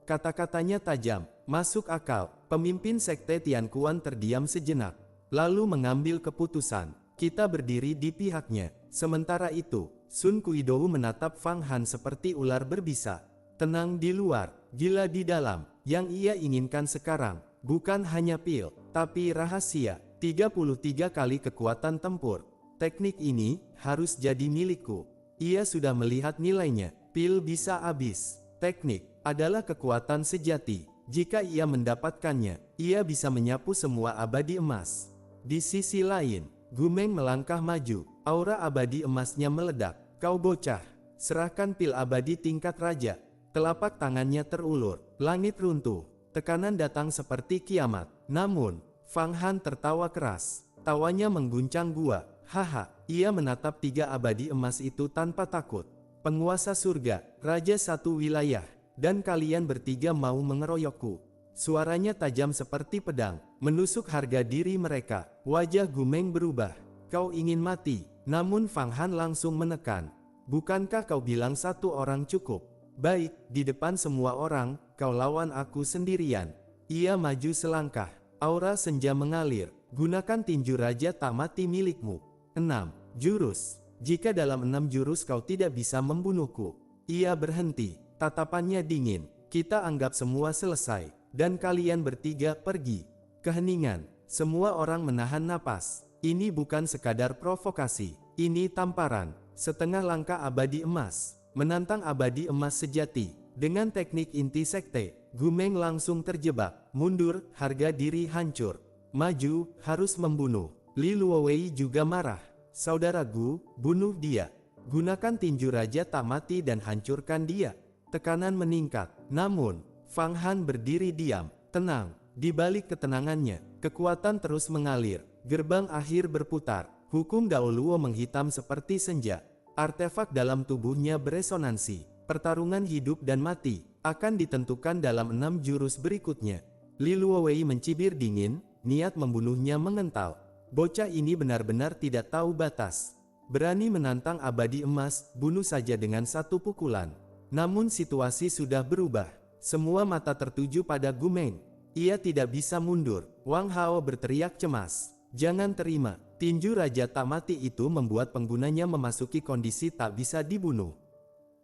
Speaker 1: Kata-katanya tajam, masuk akal. Pemimpin Sekte Tianquan terdiam sejenak, lalu mengambil keputusan. kita berdiri di pihaknya. Sementara itu, Sun Kuidou menatap Fang Han seperti ular berbisa. Tenang di luar, gila di dalam. Yang ia inginkan sekarang, bukan hanya pil, tapi rahasia. 33 kali kekuatan tempur. Teknik ini harus jadi milikku. Ia sudah melihat nilainya. Pil bisa habis. Teknik adalah kekuatan sejati. Jika ia mendapatkannya, ia bisa menyapu semua abadi emas. Di sisi lain, Gumeng melangkah maju. Aura abadi emasnya meledak. Kau bocah, serahkan pil abadi tingkat raja. Telapak tangannya terulur. Langit runtuh. Tekanan datang seperti kiamat. Namun, Fang Han tertawa keras. Tawanya mengguncang gua. Haha, ia menatap 3 abadi emas itu tanpa takut. Penguasa surga, raja satu wilayah, dan kalian bertiga mau mengeroyokku. Suaranya tajam seperti pedang, menusuk harga diri mereka. Wajah Gumeng berubah. Kau ingin mati, namun Fang Han langsung menekan. Bukankah kau bilang 1 orang cukup? Baik, di depan semua orang, kau lawan aku sendirian. Ia maju selangkah. Aura senja mengalir. Gunakan tinju raja tak mati milikmu. 6. Jurus. Jika dalam 6 jurus kau tidak bisa membunuhku. Ia berhenti. Tatapannya dingin. Kita anggap semua selesai. Dan kalian bertiga pergi. Keheningan. Semua orang menahan napas. Ini bukan sekadar provokasi. Ini tamparan. Setengah langkah abadi emas. Menantang abadi emas sejati. Dengan teknik inti sekte, Gumeng langsung terjebak. Mundur, harga diri hancur. Maju, harus membunuh. Li Luowei juga marah. Saudara Gu, bunuh dia. Gunakan tinju raja tak mati dan hancurkan dia. Tekanan meningkat. Namun, Fang Han berdiri diam, tenang. Di balik ketenangannya, kekuatan terus mengalir. Gerbang akhir berputar. Hukum Dao Luo menghitam seperti senja. Artefak dalam tubuhnya beresonansi. Pertarungan hidup dan mati akan ditentukan dalam 6 jurus berikutnya. Li Luowei mencibir dingin, niat membunuhnya mengental. Bocah ini benar-benar tidak tahu batas. Berani menantang abadi emas, bunuh saja dengan 1 pukulan. Namun situasi sudah berubah. Semua mata tertuju pada Gumeng. Ia tidak bisa mundur. Wang Hao berteriak cemas. Jangan terima. Tinju raja tak mati itu membuat penggunanya memasuki kondisi tak bisa dibunuh.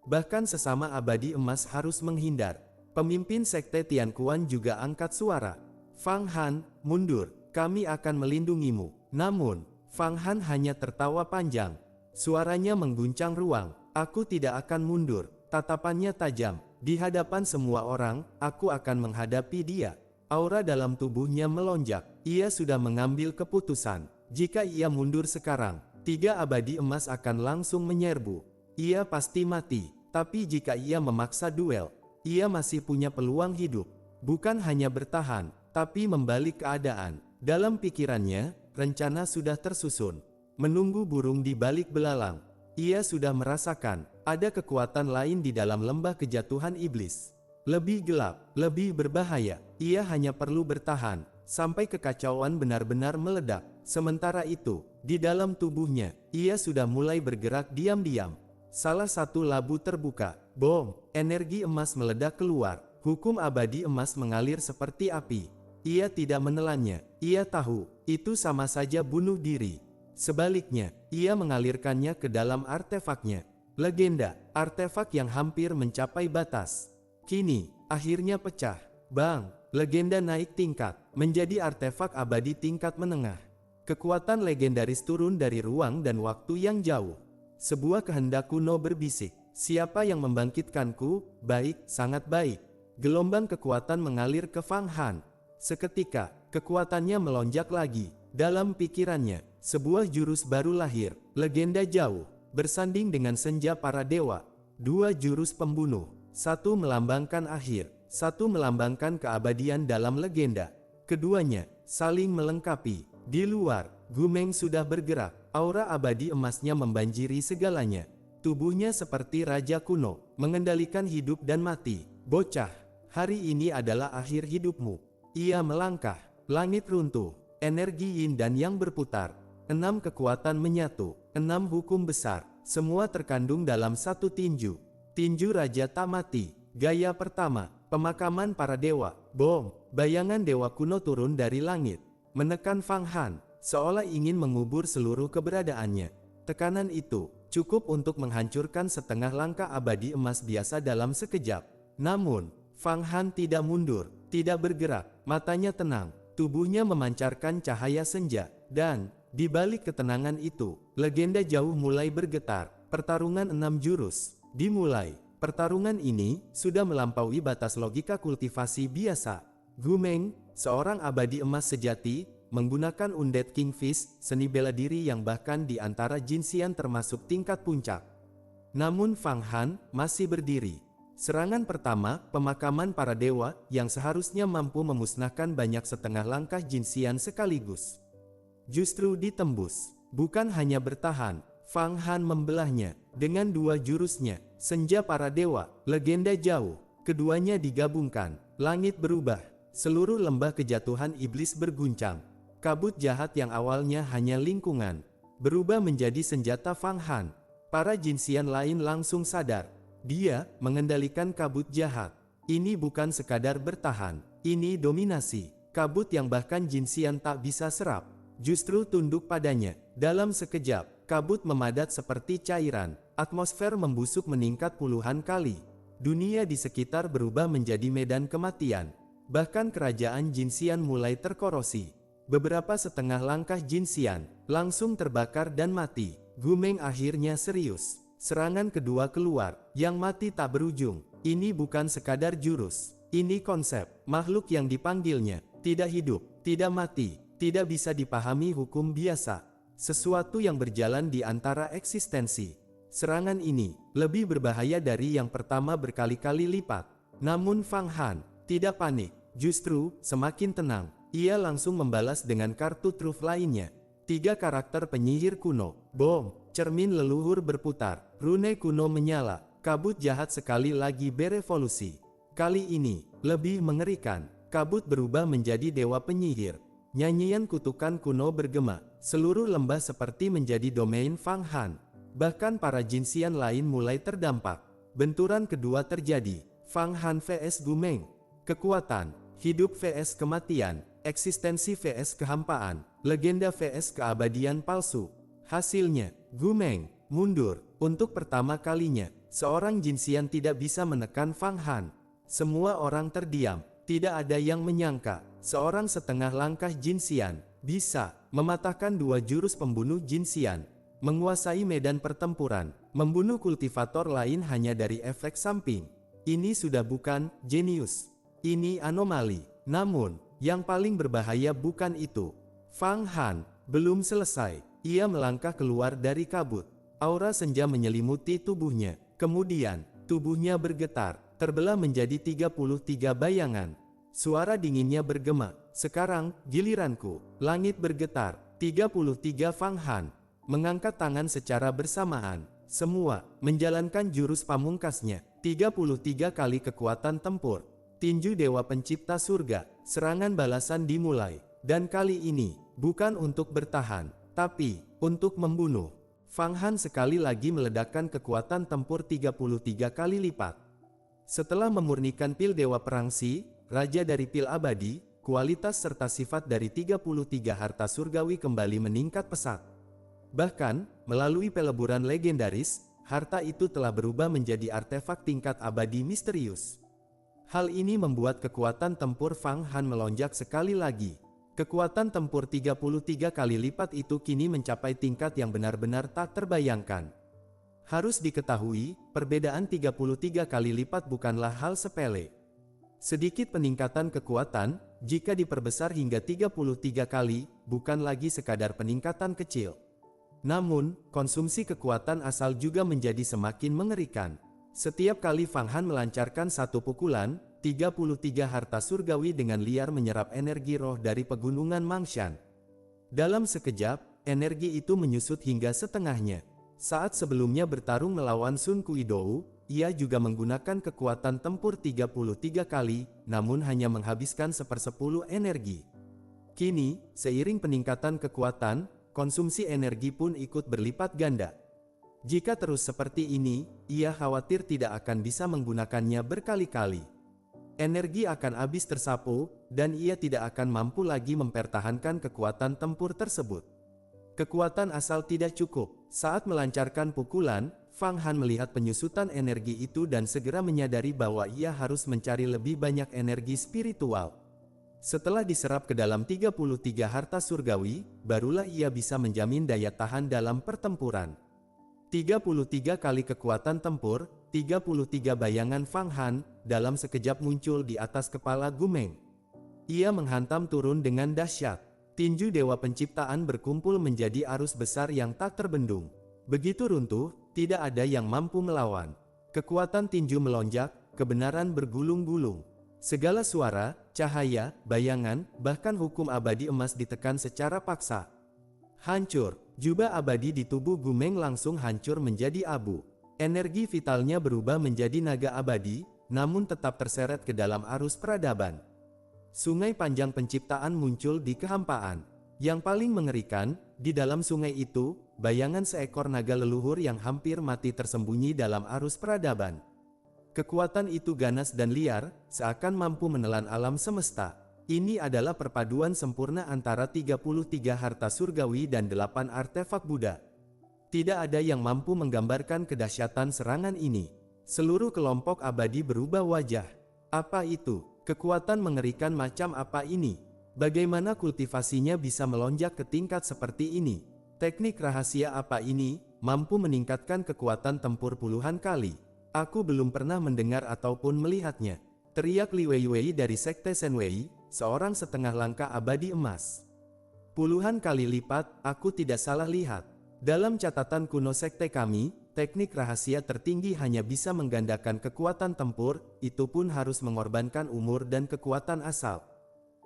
Speaker 1: Bahkan sesama abadi emas harus menghindar. Pemimpin sekte Tianquan juga angkat suara. Fang Han, mundur. Kami akan melindungimu. Namun, Fang Han hanya tertawa panjang. Suaranya mengguncang ruang. Aku tidak akan mundur. Tatapannya tajam. Di hadapan semua orang, aku akan menghadapi dia. Aura dalam tubuhnya melonjak. Ia sudah mengambil keputusan. Jika ia mundur sekarang, 3 abadi emas akan langsung menyerbu. Ia pasti mati. Tapi jika ia memaksa duel, ia masih punya peluang hidup. Bukan hanya bertahan, tapi membalik keadaan. Dalam pikirannya, rencana sudah tersusun. Menunggu burung di balik belalang. Ia sudah merasakan, ada kekuatan lain di dalam lembah kejatuhan iblis. Lebih gelap, lebih berbahaya. Ia hanya perlu bertahan, sampai kekacauan benar-benar meledak. Sementara itu, di dalam tubuhnya, ia sudah mulai bergerak diam-diam. Salah satu labu terbuka. Bom, energi emas meledak keluar. Hukum abadi emas mengalir seperti api. Ia tidak menelannya. Ia tahu, itu sama saja bunuh diri. Sebaliknya, ia mengalirkannya ke dalam artefaknya. Legenda, artefak yang hampir mencapai batas. Kini, akhirnya pecah. Bang, legenda naik tingkat, menjadi artefak abadi tingkat menengah. Kekuatan legendaris turun dari ruang dan waktu yang jauh. Sebuah kehendak kuno berbisik. Siapa yang membangkitkanku? Baik, sangat baik. Gelombang kekuatan mengalir ke Fang Han. Seketika, kekuatannya melonjak lagi. Dalam pikirannya, sebuah jurus baru lahir. Legenda jauh, bersanding dengan senja para dewa. 2 jurus pembunuh. 1 melambangkan akhir, 1 melambangkan keabadian dalam legenda. Keduanya saling melengkapi. Di luar, Gumeng sudah bergerak. Aura abadi emasnya membanjiri segalanya. Tubuhnya seperti raja kuno, mengendalikan hidup dan mati. Bocah, hari ini adalah akhir hidupmu. Ia melangkah. Langit runtuh. Energi yin dan yang berputar. 6 kekuatan menyatu. 6 hukum besar. Semua terkandung dalam 1 tinju. Tinju raja tak mati. Gaya pertama. Pemakaman para dewa. Bom. Bayangan dewa kuno turun dari langit. Menekan Fang Han. seolah ingin mengubur seluruh keberadaannya. Tekanan itu cukup untuk menghancurkan setengah langkah abadi emas biasa dalam sekejap. Namun, Fang Han tidak mundur, tidak bergerak, matanya tenang, tubuhnya memancarkan cahaya senja, dan di balik ketenangan itu, legenda jauh mulai bergetar. Pertarungan 6 jurus dimulai. Pertarungan ini sudah melampaui batas logika kultivasi biasa. Gu Meng, seorang abadi emas sejati, menggunakan Undead Kingfish, seni bela diri yang bahkan di antara Jinxian termasuk tingkat puncak. Namun Fang Han masih berdiri. Serangan pertama, pemakaman para dewa, yang seharusnya mampu memusnahkan banyak setengah langkah Jinxian sekaligus, justru ditembus. Bukan hanya bertahan, Fang Han membelahnya dengan dua jurusnya, senja para dewa, legenda jauh. Keduanya digabungkan, langit berubah, seluruh lembah kejatuhan iblis berguncang. Kabut jahat yang awalnya hanya lingkungan, berubah menjadi senjata Fang Han. Para Jinxian lain langsung sadar, dia mengendalikan kabut jahat. Ini bukan sekadar bertahan, ini dominasi. Kabut yang bahkan Jinxian tak bisa serap, justru tunduk padanya. Dalam sekejap, kabut memadat seperti cairan, atmosfer membusuk meningkat puluhan kali. Dunia di sekitar berubah menjadi medan kematian. Bahkan kerajaan Jinxian mulai terkorosi. Beberapa setengah langkah Jinxian langsung terbakar dan mati. Gu Meng akhirnya serius. Serangan kedua keluar, yang mati tak berujung. Ini bukan sekadar jurus, ini konsep. Makhluk yang dipanggilnya tidak hidup, tidak mati, tidak bisa dipahami hukum biasa. Sesuatu yang berjalan di antara eksistensi. Serangan ini lebih berbahaya dari yang pertama berkali-kali lipat. Namun Fang Han tidak panik, justru semakin tenang. Ia langsung membalas dengan kartu truf lainnya. 3 karakter penyihir kuno, bom, cermin leluhur berputar, rune kuno menyala, kabut jahat sekali lagi berevolusi. Kali ini lebih mengerikan, kabut berubah menjadi dewa penyihir. Nyanyian kutukan kuno bergema, seluruh lembah seperti menjadi domain Fang Han. Bahkan para Jinxian lain mulai terdampak. Benturan kedua terjadi, Fang Han vs Gu Meng. Kekuatan, hidup vs kematian, eksistensi vs kehampaan, legenda vs keabadian palsu. Hasilnya, Gu Meng mundur. Untuk pertama kalinya, seorang Jinxian tidak bisa menekan Fang Han. Semua orang terdiam, tidak ada yang menyangka seorang setengah langkah Jinxian bisa mematahkan 2 jurus pembunuh Jinxian, menguasai medan pertempuran, membunuh kultivator lain hanya dari efek samping. Ini sudah bukan jenius, ini anomali. Namun, yang paling berbahaya bukan itu. Fang Han belum selesai. Ia melangkah keluar dari kabut. Aura senja menyelimuti tubuhnya. Kemudian, tubuhnya bergetar, terbelah menjadi 33 bayangan. Suara dinginnya bergema. Sekarang, giliranku. Langit bergetar. 33 Fang Han mengangkat tangan secara bersamaan. Semua menjalankan jurus pamungkasnya. 33 kali kekuatan tempur. Tinju dewa pencipta surga. Serangan balasan dimulai. Dan kali ini, bukan untuk bertahan, tapi untuk membunuh. Fang Han sekali lagi meledakkan kekuatan tempur 33 kali lipat. Setelah memurnikan pil dewa perangsi, raja dari pil abadi, kualitas serta sifat dari 33 harta surgawi kembali meningkat pesat. Bahkan, melalui peleburan legendaris, harta itu telah berubah menjadi artefak tingkat abadi misterius. Hal ini membuat kekuatan tempur Fang Han melonjak sekali lagi. Kekuatan tempur 33 kali lipat itu kini mencapai tingkat yang benar-benar tak terbayangkan. Harus diketahui, perbedaan 33 kali lipat bukanlah hal sepele. Sedikit peningkatan kekuatan, jika diperbesar hingga 33 kali, bukan lagi sekadar peningkatan kecil. Namun, konsumsi kekuatan asal juga menjadi semakin mengerikan. Setiap kali Fang Han melancarkan satu pukulan, 33 harta surgawi dengan liar menyerap energi roh dari pegunungan Mangshan. Dalam sekejap, energi itu menyusut hingga setengahnya. Saat sebelumnya bertarung melawan Sun Kuidou, ia juga menggunakan kekuatan tempur 33 kali, namun hanya menghabiskan 1/10 energi. Kini, seiring peningkatan kekuatan, konsumsi energi pun ikut berlipat ganda. Jika terus seperti ini, ia khawatir tidak akan bisa menggunakannya berkali-kali. Energi akan habis tersapu, dan ia tidak akan mampu lagi mempertahankan kekuatan tempur tersebut. Kekuatan asal tidak cukup. Saat melancarkan pukulan, Fang Han melihat penyusutan energi itu dan segera menyadari bahwa ia harus mencari lebih banyak energi spiritual. Setelah diserap ke dalam 33 harta surgawi, barulah ia bisa menjamin daya tahan dalam pertempuran. 33 kali kekuatan tempur, 33 bayangan Fang Han, dalam sekejap muncul di atas kepala Gumeng. Ia menghantam turun dengan dahsyat. Tinju Dewa Penciptaan berkumpul menjadi arus besar yang tak terbendung. Begitu runtuh, tidak ada yang mampu melawan. Kekuatan tinju melonjak, kebenaran bergulung-gulung. Segala suara, cahaya, bayangan, bahkan hukum abadi emas ditekan secara paksa. Hancur. Jubah abadi di tubuh Gumeng langsung hancur menjadi abu. Energi vitalnya berubah menjadi naga abadi, namun tetap terseret ke dalam arus peradaban. Sungai panjang penciptaan muncul di kehampaan. Yang paling mengerikan, di dalam sungai itu, bayangan seekor naga leluhur yang hampir mati tersembunyi dalam arus peradaban. Kekuatan itu ganas dan liar, seakan mampu menelan alam semesta. Ini adalah perpaduan sempurna antara 33 harta surgawi dan 8 artefak Buddha. Tidak ada yang mampu menggambarkan kedahsyatan serangan ini. Seluruh kelompok abadi berubah wajah. Apa itu? Kekuatan mengerikan macam apa ini? Bagaimana kultivasinya bisa melonjak ke tingkat seperti ini? Teknik rahasia apa ini, mampu meningkatkan kekuatan tempur puluhan kali? Aku belum pernah mendengar ataupun melihatnya. Teriak Li Weiwei dari Sekte Senwei, seorang setengah langkah abadi emas. Puluhan kali lipat, aku tidak salah lihat. Dalam catatan kuno sekte kami, teknik rahasia tertinggi hanya bisa menggandakan kekuatan tempur, itu pun harus mengorbankan umur dan kekuatan asal.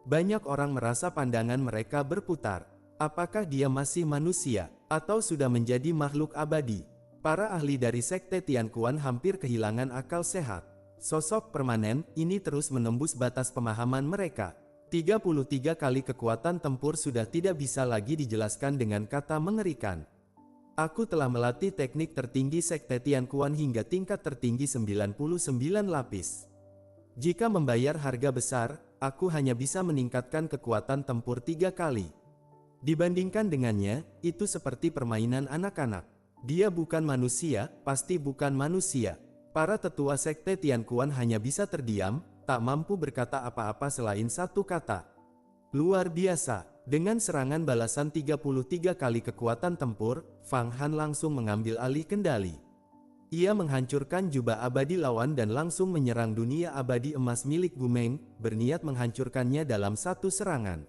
Speaker 1: Banyak orang merasa pandangan mereka berputar. Apakah dia masih manusia, atau sudah menjadi makhluk abadi? Para ahli dari Sekte Tianquan hampir kehilangan akal sehat. Sosok permanen ini terus menembus batas pemahaman mereka. 33 kali kekuatan tempur sudah tidak bisa lagi dijelaskan dengan kata mengerikan. Aku telah melatih teknik tertinggi Sekte Tianquan hingga tingkat tertinggi 99 lapis. Jika membayar harga besar, aku hanya bisa meningkatkan kekuatan tempur 3 kali. Dibandingkan dengannya, itu seperti permainan anak-anak. Dia bukan manusia, pasti bukan manusia. Para tetua Sekte Tianquan hanya bisa terdiam, tak mampu berkata apa-apa selain satu kata. Luar biasa. Dengan serangan balasan 33 kali kekuatan tempur, Fang Han langsung mengambil alih kendali. Ia menghancurkan jubah abadi lawan dan langsung menyerang dunia abadi emas milik Gumeng, berniat menghancurkannya dalam satu serangan.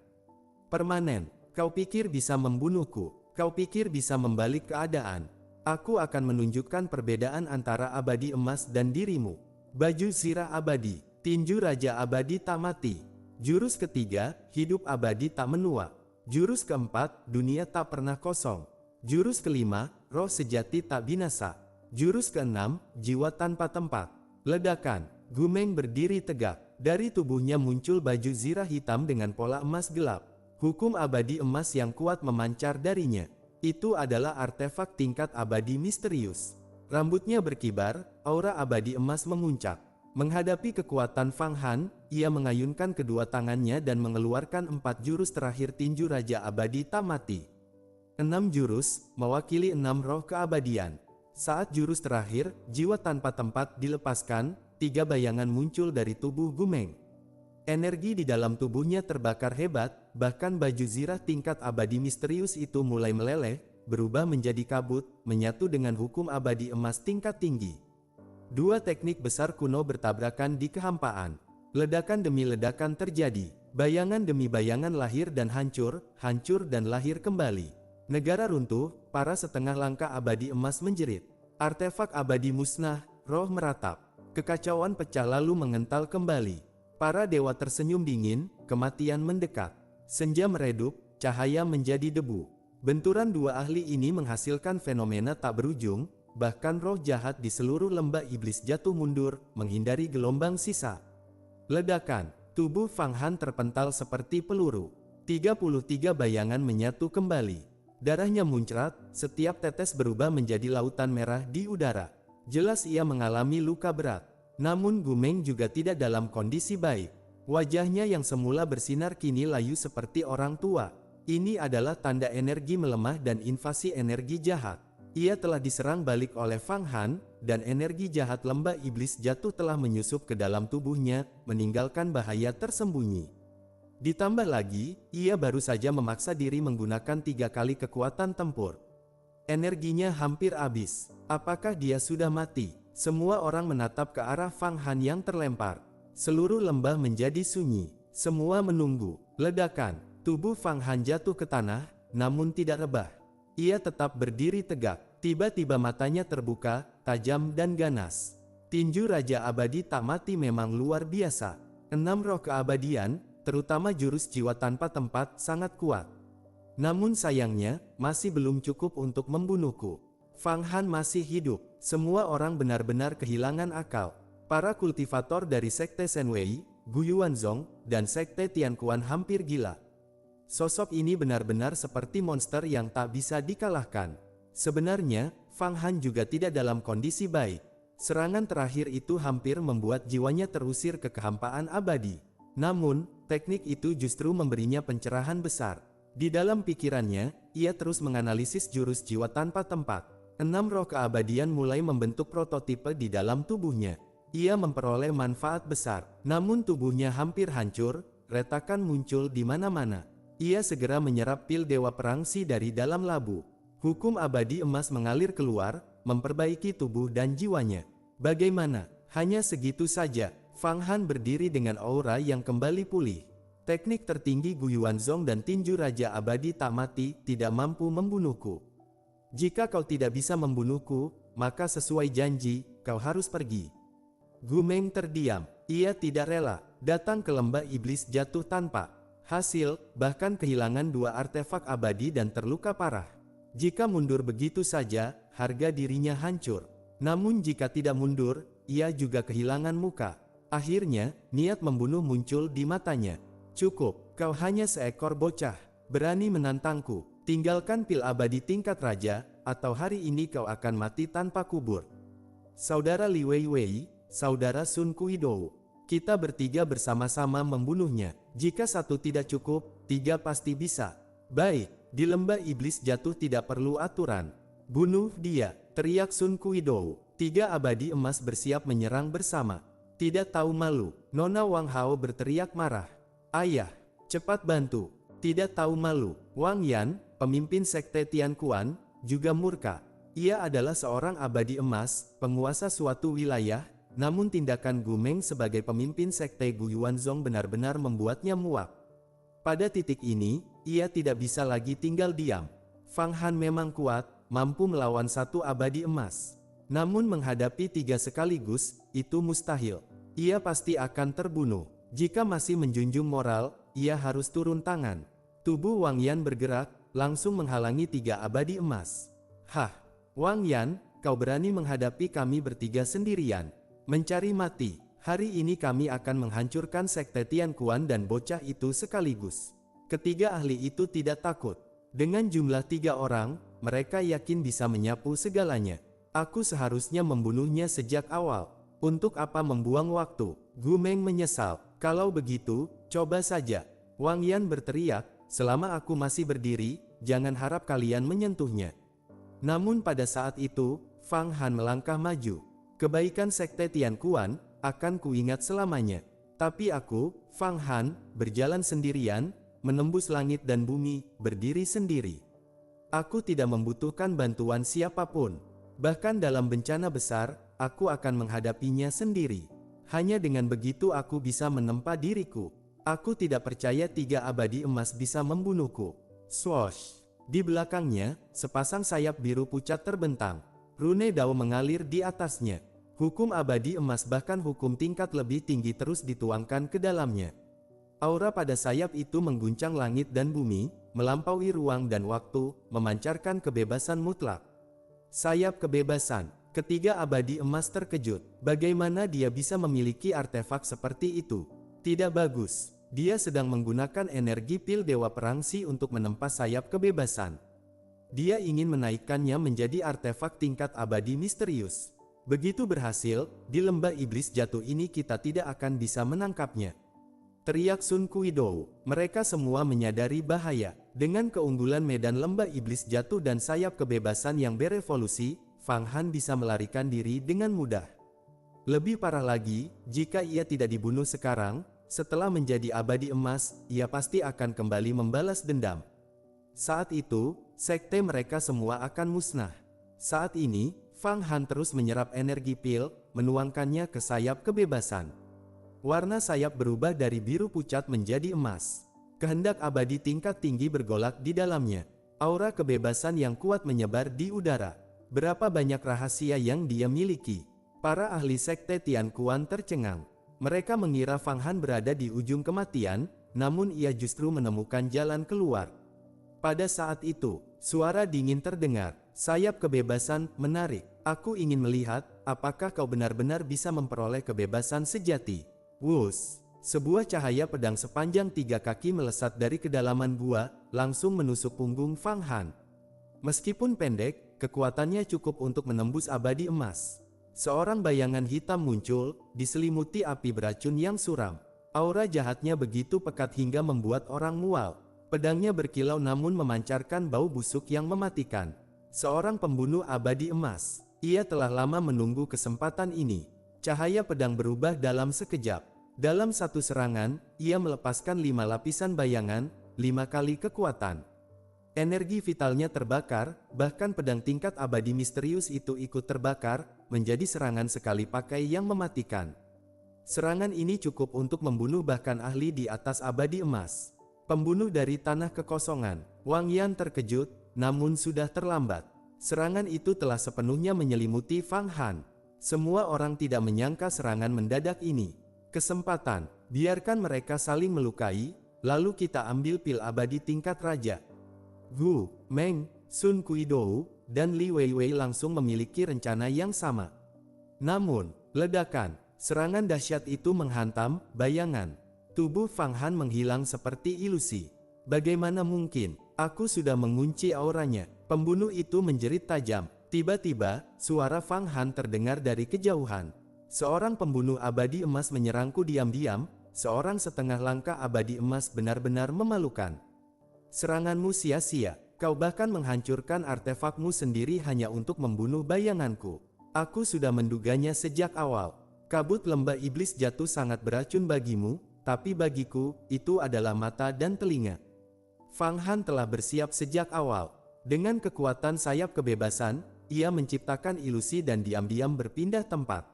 Speaker 1: Permanen, kau pikir bisa membunuhku? Kau pikir bisa membalik keadaan? Aku akan menunjukkan perbedaan antara abadi emas dan dirimu. Baju zirah abadi, tinju raja abadi tak mati. Jurus ketiga, hidup abadi tak menua. Jurus keempat, dunia tak pernah kosong. Jurus kelima, roh sejati tak binasa. Jurus keenam, jiwa tanpa tempat. Ledakan, Gumeng berdiri tegak. Dari tubuhnya muncul baju zirah hitam dengan pola emas gelap. Hukum abadi emas yang kuat memancar darinya. Itu adalah artefak tingkat abadi misterius. Rambutnya berkibar, aura abadi emas memuncak. Menghadapi kekuatan Fang Han, ia mengayunkan kedua tangannya dan mengeluarkan 4 jurus terakhir tinju Raja Abadi tak mati. 6 jurus, mewakili 6 roh keabadian. Saat jurus terakhir, jiwa tanpa tempat dilepaskan, 3 bayangan muncul dari tubuh Gumeng. Energi di dalam tubuhnya terbakar hebat, bahkan baju zirah tingkat abadi misterius itu mulai meleleh, berubah menjadi kabut, menyatu dengan hukum abadi emas tingkat tinggi. Dua teknik besar kuno bertabrakan di kehampaan. Ledakan demi ledakan terjadi. Bayangan demi bayangan lahir dan hancur, hancur dan lahir kembali. Negara runtuh, para setengah langkah abadi emas menjerit. Artefak abadi musnah, roh meratap. Kekacauan pecah lalu mengental kembali. Para dewa tersenyum dingin, kematian mendekat. Senja meredup, cahaya menjadi debu. Benturan dua ahli ini menghasilkan fenomena tak berujung, bahkan roh jahat di seluruh lembah iblis jatuh mundur, menghindari gelombang sisa. Ledakan, tubuh Fang Han terpental seperti peluru. 33 bayangan menyatu kembali. Darahnya muncrat, setiap tetes berubah menjadi lautan merah di udara. Jelas ia mengalami luka berat. Namun Gumeng juga tidak dalam kondisi baik. Wajahnya yang semula bersinar kini layu seperti orang tua. Ini adalah tanda energi melemah dan invasi energi jahat. Ia telah diserang balik oleh Fang Han, dan energi jahat lembah iblis jatuh telah menyusup ke dalam tubuhnya, meninggalkan bahaya tersembunyi. Ditambah lagi, ia baru saja memaksa diri menggunakan 3 kali kekuatan tempur. Energinya hampir habis. Apakah dia sudah mati? Semua orang menatap ke arah Fang Han yang terlempar. Seluruh lembah menjadi sunyi. Semua menunggu. Ledakan. Tubuh Fang Han jatuh ke tanah, namun tidak rebah. Ia tetap berdiri tegak. Tiba-tiba matanya terbuka, tajam dan ganas. Tinju Raja Abadi tak mati memang luar biasa. 6 roh keabadian, terutama jurus jiwa tanpa tempat, sangat kuat. Namun sayangnya, masih belum cukup untuk membunuhku. Fang Han masih hidup. Semua orang benar-benar kehilangan akal. Para kultivator dari Sekte Shenwei, Gu Yuanzong, dan Sekte Tianquan hampir gila. Sosok ini benar-benar seperti monster yang tak bisa dikalahkan. Sebenarnya, Fang Han juga tidak dalam kondisi baik. Serangan terakhir itu hampir membuat jiwanya terusir ke kehampaan abadi. Namun, teknik itu justru memberinya pencerahan besar. Di dalam pikirannya, ia terus menganalisis jurus jiwa tanpa tempat. 6 roh keabadian mulai membentuk prototipe di dalam tubuhnya. Ia memperoleh manfaat besar, namun tubuhnya hampir hancur, retakan muncul di mana-mana. Ia segera menyerap pil Dewa Perangsi dari dalam labu. Hukum abadi emas mengalir keluar, memperbaiki tubuh dan jiwanya. Bagaimana? Hanya segitu saja. Fang Han berdiri dengan aura yang kembali pulih. Teknik tertinggi Gu Yuanzong dan tinju Raja Abadi tak mati tidak mampu membunuhku. Jika kau tidak bisa membunuhku, maka sesuai janji, kau harus pergi. Gu Meng terdiam. Ia tidak rela datang ke lembah iblis jatuh tanpa hasil, bahkan kehilangan 2 artefak abadi dan terluka parah. Jika mundur begitu saja, harga dirinya hancur. Namun jika tidak mundur, ia juga kehilangan muka. Akhirnya, niat membunuh muncul di matanya. Cukup, kau hanya seekor bocah, berani menantangku. Tinggalkan pil abadi tingkat raja, atau hari ini kau akan mati tanpa kubur. Saudara Li Weiwei, saudara Sun Kuidou, kita bertiga bersama-sama membunuhnya. Jika satu tidak cukup, 3 pasti bisa. Baik, di lembah iblis jatuh tidak perlu aturan. Bunuh dia, teriak Sun Kuidou. 3 abadi emas bersiap menyerang bersama. Tidak tahu malu, Nona Wang Hao berteriak marah. Ayah, cepat bantu. Tidak tahu malu, Wang Yan, pemimpin Sekte Tianquan, juga murka. Ia adalah seorang abadi emas, penguasa suatu wilayah. Namun tindakan Gu Meng sebagai pemimpin Sekte Gu Yuanzong benar-benar membuatnya muak. Pada titik ini, ia tidak bisa lagi tinggal diam. Fang Han memang kuat, mampu melawan 1 abadi emas. Namun menghadapi 3 sekaligus, itu mustahil. Ia pasti akan terbunuh. Jika masih menjunjung moral, ia harus turun tangan. Tubuh Wang Yan bergerak, langsung menghalangi 3 abadi emas. Hah, Wang Yan, kau berani menghadapi kami bertiga sendirian? Mencari mati, hari ini kami akan menghancurkan Sekte Tianquan dan bocah itu sekaligus. Ketiga ahli itu tidak takut. Dengan jumlah 3 orang, mereka yakin bisa menyapu segalanya. Aku seharusnya membunuhnya sejak awal. Untuk apa membuang waktu? Gu Meng menyesal. Kalau begitu, coba saja. Wang Yan berteriak, selama aku masih berdiri, jangan harap kalian menyentuhnya. Namun pada saat itu, Fang Han melangkah maju. Kebaikan Sekte Tianquan akan kuingat selamanya. Tapi aku, Fang Han, berjalan sendirian, menembus langit dan bumi, berdiri sendiri. Aku tidak membutuhkan bantuan siapapun. Bahkan dalam bencana besar, aku akan menghadapinya sendiri. Hanya dengan begitu aku bisa menempa diriku. Aku tidak percaya 3 abadi emas bisa membunuhku. Swoosh! Di belakangnya, sepasang sayap biru pucat terbentang. Rune Dao mengalir di atasnya. Hukum abadi emas bahkan hukum tingkat lebih tinggi terus dituangkan ke dalamnya. Aura pada sayap itu mengguncang langit dan bumi, melampaui ruang dan waktu, memancarkan kebebasan mutlak. Sayap kebebasan. Ketiga abadi emas terkejut. Bagaimana dia bisa memiliki artefak seperti itu? Tidak bagus. Dia sedang menggunakan energi pil Dewa Perangsi untuk menempa sayap kebebasan. Dia ingin menaikkannya menjadi artefak tingkat abadi misterius. Begitu berhasil, di lembah iblis jatuh ini kita tidak akan bisa menangkapnya. teriak Sun Kuidou. Mereka semua menyadari bahaya. Dengan keunggulan medan lembah iblis jatuh dan sayap kebebasan yang berevolusi, Fang Han bisa melarikan diri dengan mudah. Lebih parah lagi, jika ia tidak dibunuh sekarang, setelah menjadi abadi emas, ia pasti akan kembali membalas dendam. Saat itu, sekte mereka semua akan musnah. Saat ini, Fang Han terus menyerap energi pil, menuangkannya ke sayap kebebasan. Warna sayap berubah dari biru pucat menjadi emas. Kehendak abadi tingkat tinggi bergolak di dalamnya. Aura kebebasan yang kuat menyebar di udara. Berapa banyak rahasia yang dia miliki. Para ahli sekte Tian Kuan tercengang. Mereka mengira Fang Han berada di ujung kematian, namun ia justru menemukan jalan keluar. Pada saat itu, suara dingin terdengar. Sayap kebebasan menarik. Aku ingin melihat, apakah kau benar-benar bisa memperoleh kebebasan sejati. Wus! Sebuah cahaya pedang sepanjang 3 kaki melesat dari kedalaman gua, langsung menusuk punggung Fang Han. Meskipun pendek, kekuatannya cukup untuk menembus abadi emas. Seorang bayangan hitam muncul, diselimuti api beracun yang suram. Aura jahatnya begitu pekat hingga membuat orang mual. Pedangnya berkilau namun memancarkan bau busuk yang mematikan. Seorang pembunuh abadi emas. Ia telah lama menunggu kesempatan ini. Cahaya pedang berubah dalam sekejap. Dalam satu serangan, ia melepaskan 5 lapisan bayangan, 5 kali kekuatan. Energi vitalnya terbakar, bahkan pedang tingkat abadi misterius itu ikut terbakar, menjadi serangan sekali pakai yang mematikan. Serangan ini cukup untuk membunuh bahkan ahli di atas abadi emas. Pembunuh dari tanah kekosongan. Wang Yan terkejut, namun sudah terlambat. Serangan itu telah sepenuhnya menyelimuti Fang Han. Semua orang tidak menyangka serangan mendadak ini. Kesempatan, biarkan mereka saling melukai, lalu kita ambil pil abadi tingkat raja. Gu, Meng, Sun Kuidou, dan Li Weiwei langsung memiliki rencana yang sama. Namun, ledakan, serangan dahsyat itu menghantam bayangan. Tubuh Fang Han menghilang seperti ilusi. Bagaimana mungkin? Aku sudah mengunci auranya. Pembunuh itu menjerit tajam. Tiba-tiba, suara Fang Han terdengar dari kejauhan. Seorang pembunuh abadi emas menyerangku diam-diam, seorang setengah langkah abadi emas benar-benar memalukan. Seranganmu sia-sia, kau bahkan menghancurkan artefakmu sendiri hanya untuk membunuh bayanganku. Aku sudah menduganya sejak awal. Kabut lembah iblis jatuh sangat beracun bagimu, tapi bagiku, itu adalah mata dan telinga. Fang Han telah bersiap sejak awal. Dengan kekuatan sayap kebebasan, ia menciptakan ilusi dan diam-diam berpindah tempat.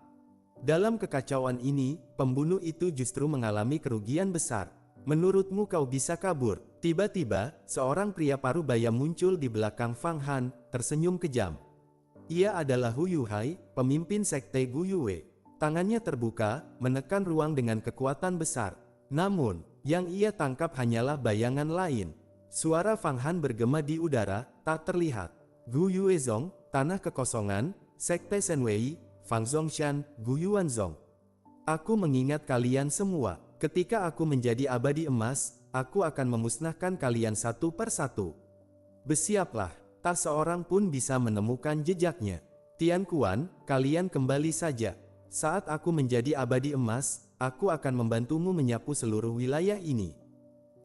Speaker 1: Dalam kekacauan ini, pembunuh itu justru mengalami kerugian besar. Menurutmu kau bisa kabur? Tiba-tiba, seorang pria parubaya muncul di belakang Fang Han, tersenyum kejam. Ia adalah Hu Yuhai, pemimpin sekte Gu Yue. Tangannya terbuka, menekan ruang dengan kekuatan besar. Namun, yang ia tangkap hanyalah bayangan lain. Suara Fang Han bergema di udara, tak terlihat. Gu Yue Zong, tanah kekosongan, sekte Shenwei, Fang Zongshan, Gu Yuanzong. Aku mengingat kalian semua. Ketika aku menjadi abadi emas, aku akan memusnahkan kalian satu persatu. Bersiaplah, tak seorang pun bisa menemukan jejaknya. Tian Kuan, kalian kembali saja. Saat aku menjadi abadi emas, aku akan membantumu menyapu seluruh wilayah ini.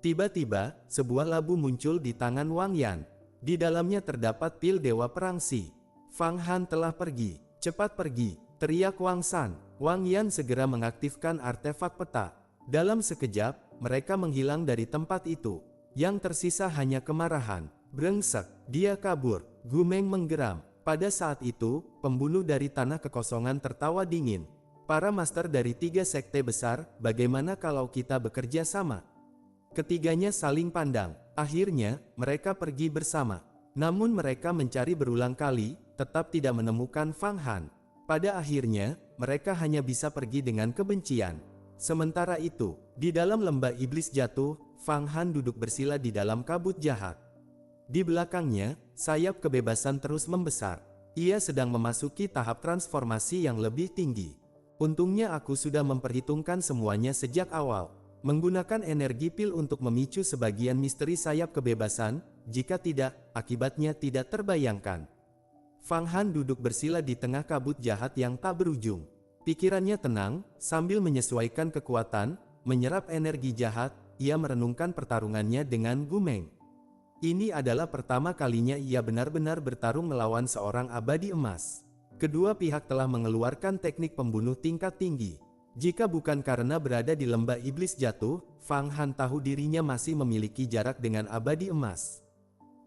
Speaker 1: Tiba-tiba, sebuah labu muncul di tangan Wang Yan. Di dalamnya terdapat pil Dewa Perangsi. Fang Han telah pergi. Cepat pergi, teriak Wang San. Wang Yan segera mengaktifkan artefak peta. Dalam sekejap, mereka menghilang dari tempat itu. Yang tersisa hanya kemarahan. Brengsek, dia kabur. Gu Meng menggeram. Pada saat itu, pembunuh dari tanah kekosongan tertawa dingin. Para master dari 3 sekte besar, bagaimana kalau kita bekerja sama? Ketiganya saling pandang. Akhirnya, mereka pergi bersama. Namun mereka mencari berulang kali, tetap tidak menemukan Fang Han. Pada akhirnya, mereka hanya bisa pergi dengan kebencian. Sementara itu, di dalam lembah iblis jatuh, Fang Han duduk bersila di dalam kabut jahat. Di belakangnya, sayap kebebasan terus membesar. Ia sedang memasuki tahap transformasi yang lebih tinggi. Untungnya aku sudah memperhitungkan semuanya sejak awal. Menggunakan energi pil untuk memicu sebagian misteri sayap kebebasan, jika tidak, akibatnya tidak terbayangkan. Fang Han duduk bersila di tengah kabut jahat yang tak berujung. Pikirannya tenang, sambil menyesuaikan kekuatan, menyerap energi jahat, ia merenungkan pertarungannya dengan Gumeng. Ini adalah pertama kalinya ia benar-benar bertarung melawan seorang abadi emas. Kedua pihak telah mengeluarkan teknik pembunuh tingkat tinggi. Jika bukan karena berada di lembah iblis jatuh, Fang Han tahu dirinya masih memiliki jarak dengan abadi emas.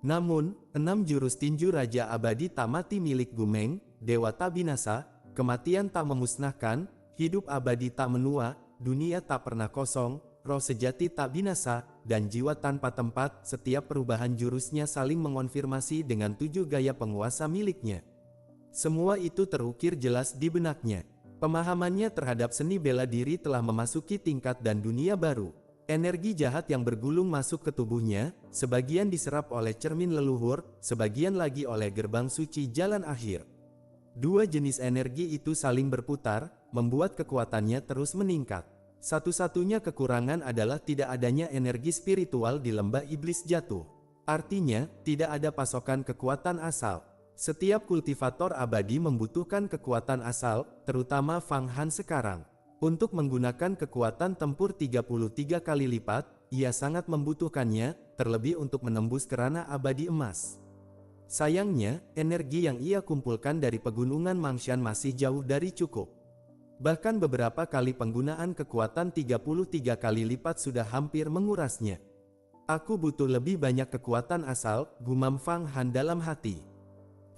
Speaker 1: Namun, 6 jurus tinju Raja Abadi tak mati milik Gumeng, Dewa tak binasa, kematian tak memusnahkan, hidup abadi tak menua, dunia tak pernah kosong, roh sejati tak binasa, dan jiwa tanpa tempat. Setiap perubahan jurusnya saling mengonfirmasi dengan 7 gaya penguasa miliknya. Semua itu terukir jelas di benaknya. Pemahamannya terhadap seni bela diri telah memasuki tingkat dan dunia baru. Energi jahat yang bergulung masuk ke tubuhnya, sebagian diserap oleh cermin leluhur, sebagian lagi oleh gerbang suci jalan akhir. Dua jenis energi itu saling berputar, membuat kekuatannya terus meningkat. Satu-satunya kekurangan adalah tidak adanya energi spiritual di lembah iblis jatuh. Artinya, tidak ada pasokan kekuatan asal. Setiap kultivator abadi membutuhkan kekuatan asal, terutama Fang Han sekarang. Untuk menggunakan kekuatan tempur 33 kali lipat, ia sangat membutuhkannya, terlebih untuk menembus kerana abadi emas. Sayangnya, energi yang ia kumpulkan dari pegunungan Mangshan masih jauh dari cukup. Bahkan beberapa kali penggunaan kekuatan 33 kali lipat sudah hampir mengurasnya. Aku butuh lebih banyak kekuatan asal, gumam Fang Han dalam hati.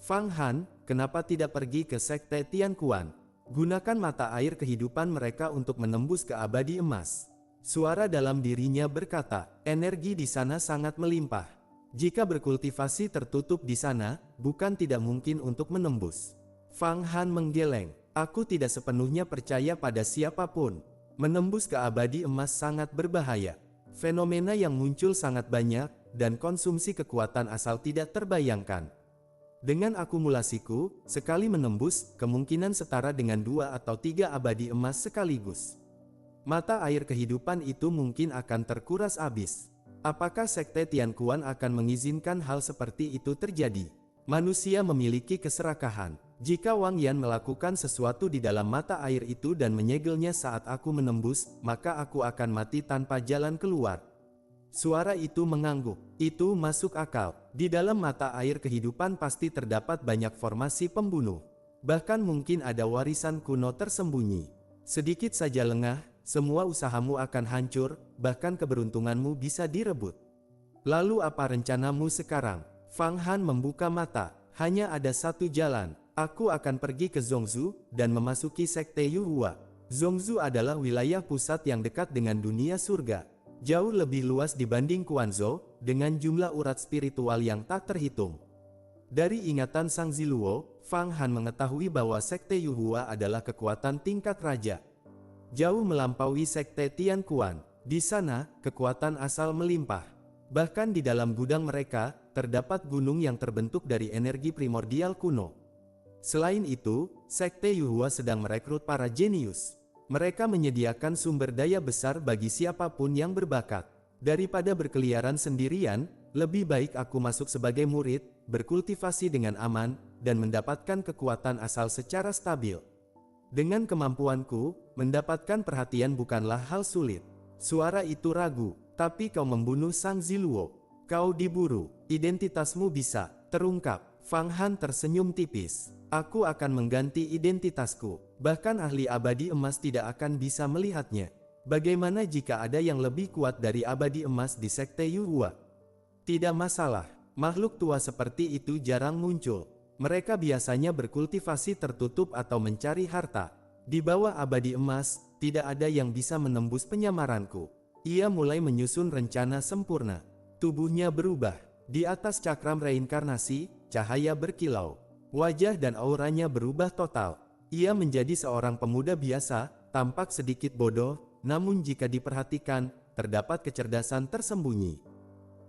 Speaker 1: Fang Han, kenapa tidak pergi ke Sekte Tianquan? Gunakan mata air kehidupan mereka untuk menembus ke abadi emas. Suara dalam dirinya berkata, energi di sana sangat melimpah. Jika berkultivasi tertutup di sana, bukan tidak mungkin untuk menembus. Fang Han menggeleng. Aku tidak sepenuhnya percaya pada siapapun. Menembus ke abadi emas sangat berbahaya. Fenomena yang muncul sangat banyak, dan konsumsi kekuatan asal tidak terbayangkan. Dengan akumulasiku, sekali menembus, kemungkinan setara dengan 2 atau 3 abadi emas sekaligus. Mata air kehidupan itu mungkin akan terkuras habis. Apakah Sekte Tianquan akan mengizinkan hal seperti itu terjadi? Manusia memiliki keserakahan. Jika Wang Yan melakukan sesuatu di dalam mata air itu dan menyegelnya saat aku menembus, maka aku akan mati tanpa jalan keluar. Suara itu mengangguk. Itu masuk akal. Di dalam mata air kehidupan pasti terdapat banyak formasi pembunuh. Bahkan mungkin ada warisan kuno tersembunyi. Sedikit saja lengah, semua usahamu akan hancur, bahkan keberuntunganmu bisa direbut. Lalu apa rencanamu sekarang? Fang Han membuka mata. Hanya ada satu jalan. Aku akan pergi ke Zhongzhou, dan memasuki Sekte Yuhua. Zhongzhou adalah wilayah pusat yang dekat dengan dunia surga. Jauh lebih luas dibanding Quanzhou, dengan jumlah urat spiritual yang tak terhitung. Dari ingatan Sang Ziluo, Fang Han mengetahui bahwa Sekte Yuhua adalah kekuatan tingkat raja. Jauh melampaui Sekte Tianquan. Di sana, kekuatan asal melimpah. Bahkan di dalam gudang mereka, terdapat gunung yang terbentuk dari energi primordial kuno. Selain itu, Sekte Yuhua sedang merekrut para jenius. Mereka menyediakan sumber daya besar bagi siapapun yang berbakat. Daripada berkeliaran sendirian, lebih baik aku masuk sebagai murid, berkultivasi dengan aman, dan mendapatkan kekuatan asal secara stabil. Dengan kemampuanku, mendapatkan perhatian bukanlah hal sulit. Suara itu ragu, tapi kau membunuh Sang Ziluo. Kau diburu, identitasmu bisa terungkap. Fang Han tersenyum tipis. Aku akan mengganti identitasku. Bahkan ahli abadi emas tidak akan bisa melihatnya. Bagaimana jika ada yang lebih kuat dari abadi emas di Sekte Yuhua? Tidak masalah. Makhluk tua seperti itu jarang muncul. Mereka biasanya berkultivasi tertutup atau mencari harta. Di bawah abadi emas, tidak ada yang bisa menembus penyamaranku. Ia mulai menyusun rencana sempurna. Tubuhnya berubah. Di atas cakram reinkarnasi, cahaya berkilau. Wajah dan auranya berubah total. Ia menjadi seorang pemuda biasa, tampak sedikit bodoh, namun jika diperhatikan, terdapat kecerdasan tersembunyi.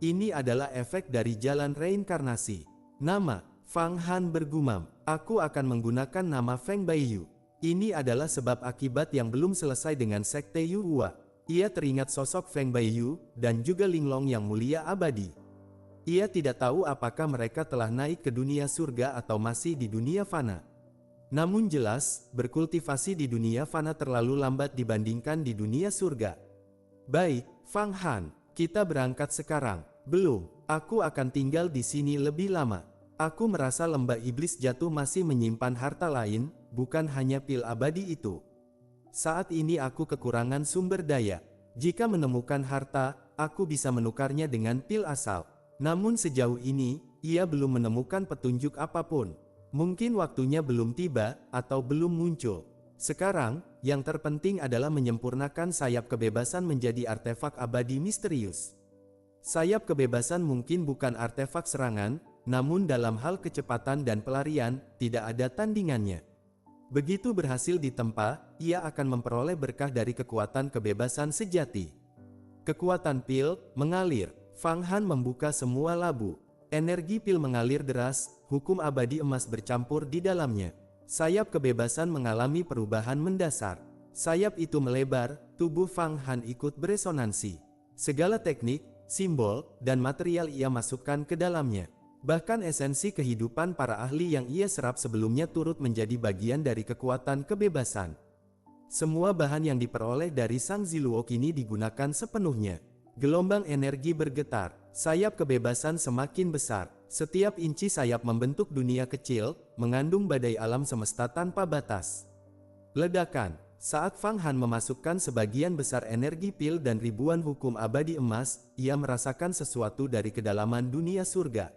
Speaker 1: Ini adalah efek dari jalan reinkarnasi. Nama, Fang Han bergumam. Aku akan menggunakan nama Feng Baiyu. Ini adalah sebab akibat yang belum selesai dengan Sekte Yuhua. Ia teringat sosok Feng Baiyu, dan juga Linglong yang mulia abadi. Ia tidak tahu apakah mereka telah naik ke dunia surga atau masih di dunia fana. Namun jelas, berkultivasi di dunia fana terlalu lambat dibandingkan di dunia surga. Baik, Fang Han, kita berangkat sekarang. Belum, aku akan tinggal di sini lebih lama. Aku merasa lembah iblis jatuh masih menyimpan harta lain, bukan hanya pil abadi itu. Saat ini aku kekurangan sumber daya. Jika menemukan harta, aku bisa menukarnya dengan pil asal. Namun sejauh ini, ia belum menemukan petunjuk apapun. Mungkin waktunya belum tiba, atau belum muncul. Sekarang, yang terpenting adalah menyempurnakan sayap kebebasan menjadi artefak abadi misterius. Sayap kebebasan mungkin bukan artefak serangan, namun dalam hal kecepatan dan pelarian, tidak ada tandingannya. Begitu berhasil ditempa, ia akan memperoleh berkah dari kekuatan kebebasan sejati. Kekuatan pil mengalir. Fang Han membuka semua labu. Energi pil mengalir deras, hukum abadi emas bercampur di dalamnya. Sayap kebebasan mengalami perubahan mendasar. Sayap itu melebar, tubuh Fang Han ikut beresonansi. Segala teknik, simbol, dan material ia masukkan ke dalamnya. Bahkan esensi kehidupan para ahli yang ia serap sebelumnya turut menjadi bagian dari kekuatan kebebasan. Semua bahan yang diperoleh dari Sang Ziluo kini digunakan sepenuhnya. Gelombang energi bergetar, sayap kebebasan semakin besar. Setiap inci sayap membentuk dunia kecil, mengandung badai alam semesta tanpa batas. Ledakan. Saat Fang Han memasukkan sebagian besar energi pil dan ribuan hukum abadi emas, ia merasakan sesuatu dari kedalaman dunia surga.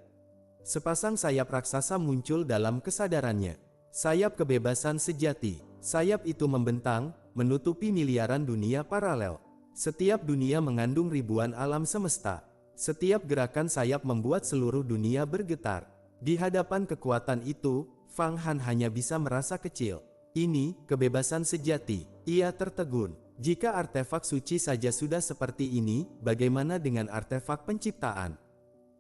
Speaker 1: Sepasang sayap raksasa muncul dalam kesadarannya. Sayap kebebasan sejati. Sayap itu membentang, menutupi miliaran dunia paralel. Setiap dunia mengandung ribuan alam semesta. Setiap gerakan sayap membuat seluruh dunia bergetar. Di hadapan kekuatan itu, Fang Han hanya bisa merasa kecil. Ini, kebebasan sejati. Ia tertegun. Jika artefak suci saja sudah seperti ini, bagaimana dengan artefak penciptaan?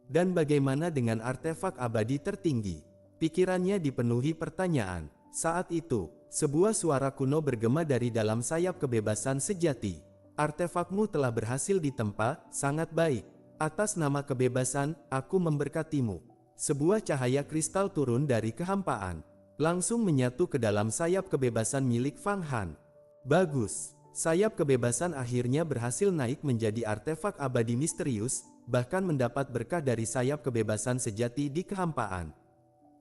Speaker 1: Dan bagaimana dengan artefak abadi tertinggi? Pikirannya dipenuhi pertanyaan. Saat itu, sebuah suara kuno bergema dari dalam sayap kebebasan sejati. Artefakmu telah berhasil ditempa, sangat baik. Atas nama kebebasan, aku memberkatimu. Sebuah cahaya kristal turun dari kehampaan. Langsung menyatu ke dalam sayap kebebasan milik Fang Han. Bagus, sayap kebebasan akhirnya berhasil naik menjadi artefak abadi misterius, bahkan mendapat berkah dari sayap kebebasan sejati di kehampaan.